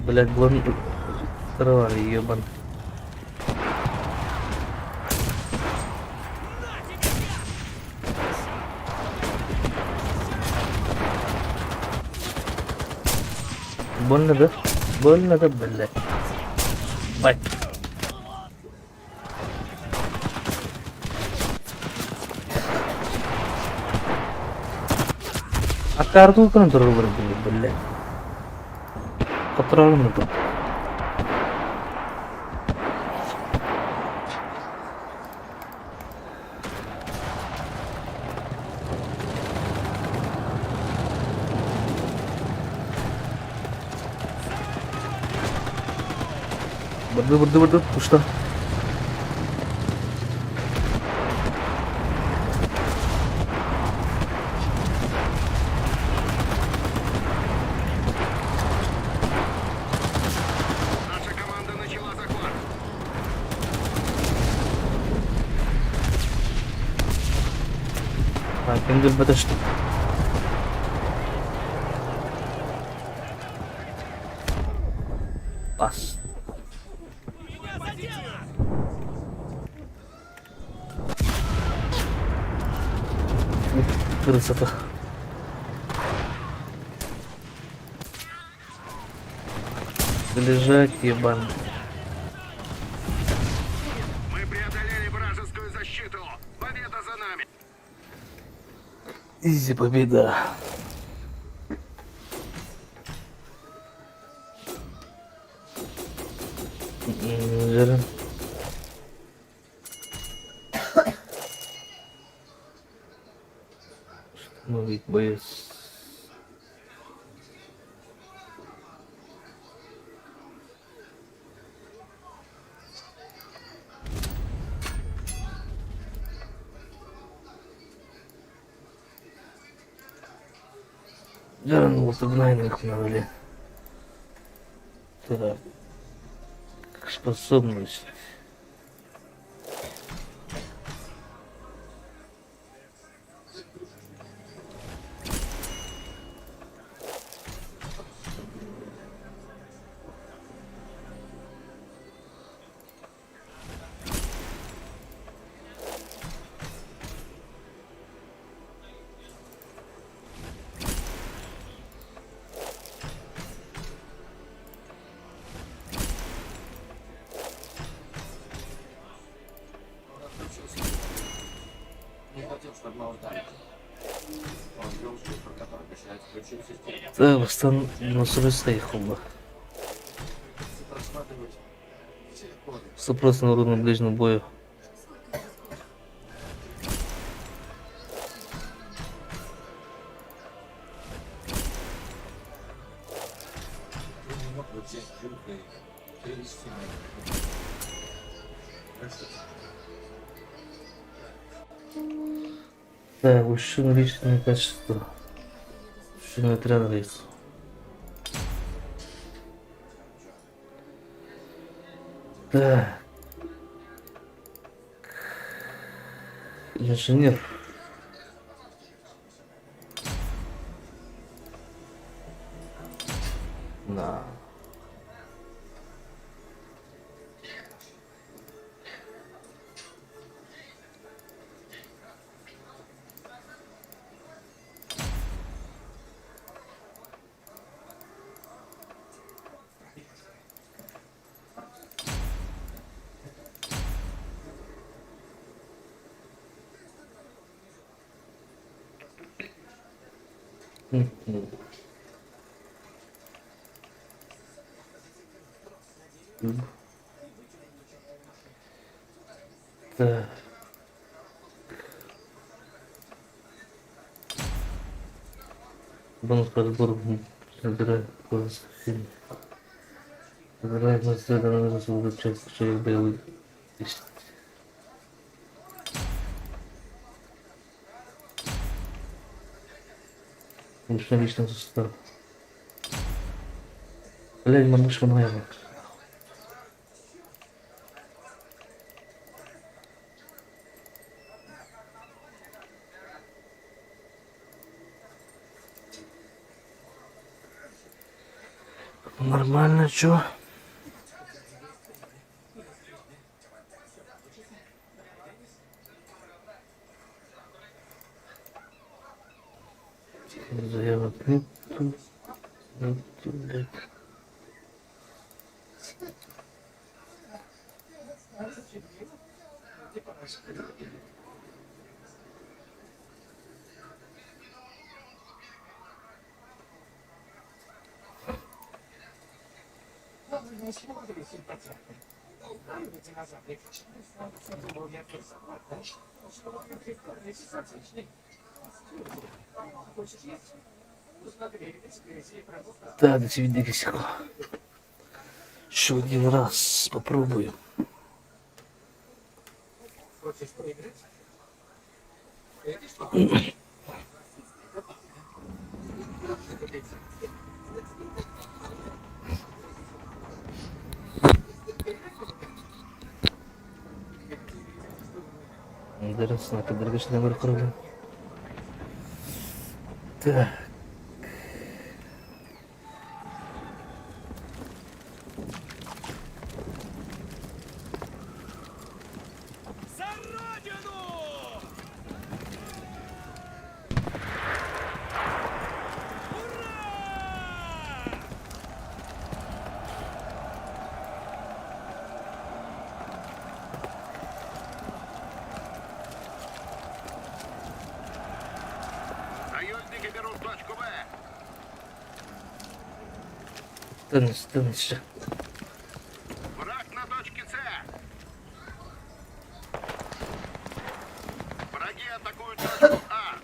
Блять, вон трава, ебан. Больно да, блять. Бать. А карту контроль вырубили, блять. Контроль не был. Berdu, puşta. Наша команда начала захват. Ha, kendi بدشت. Bas. Меня задело! Красота. Лежать, ебан. Мы преодолели вражескую защиту. Победа за нами. Изи победа. Жирен. Установить боец. Жирен, вот обнайных навели. Так. Способность. Не хотел, чтобы мы ударили. Он ввел шифр, который начинает включить систему. Так, стан на совестей хуба. Просматривать все коды. 100% на рудном ближнем бою. Я не мог бы взять жилкой и перевести на Так, мужчина личное качество. Мужчина тренер есть. Так. Инженер. На. Мгм. Так. Бонус по сбору набирает голос фильм. Набирает на следа на нужно свою часть человек боевых. Лично личный состав. Блядь, мамыш моя. Нормально, чё? Заявок нету. Нету, блядь. Так, до тебя дикосику. Еще один раз попробую. Хочешь поиграть? Эти что? Интересно, это дорогочный номер крови. Так. За родину! Ура! Союзники берут точку Б. Тянись. Враг на точке С. Враги атакуют точку А.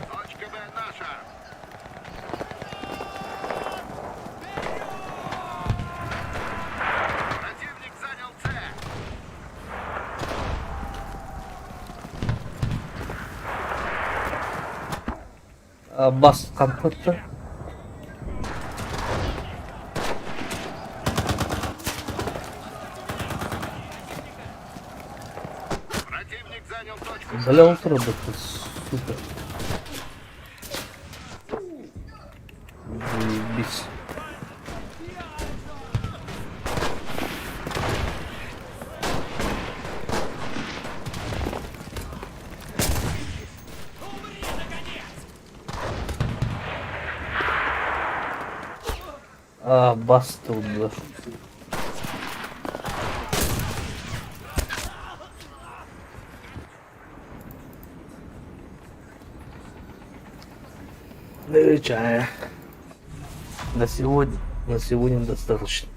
Точка Б наша. Противник занял С. Бас компотта. Противник занял точку С. Бля, он работает. Супер. Заебись. Умри, наконец! А, бас тут, да. Чая. На сегодня достаточно.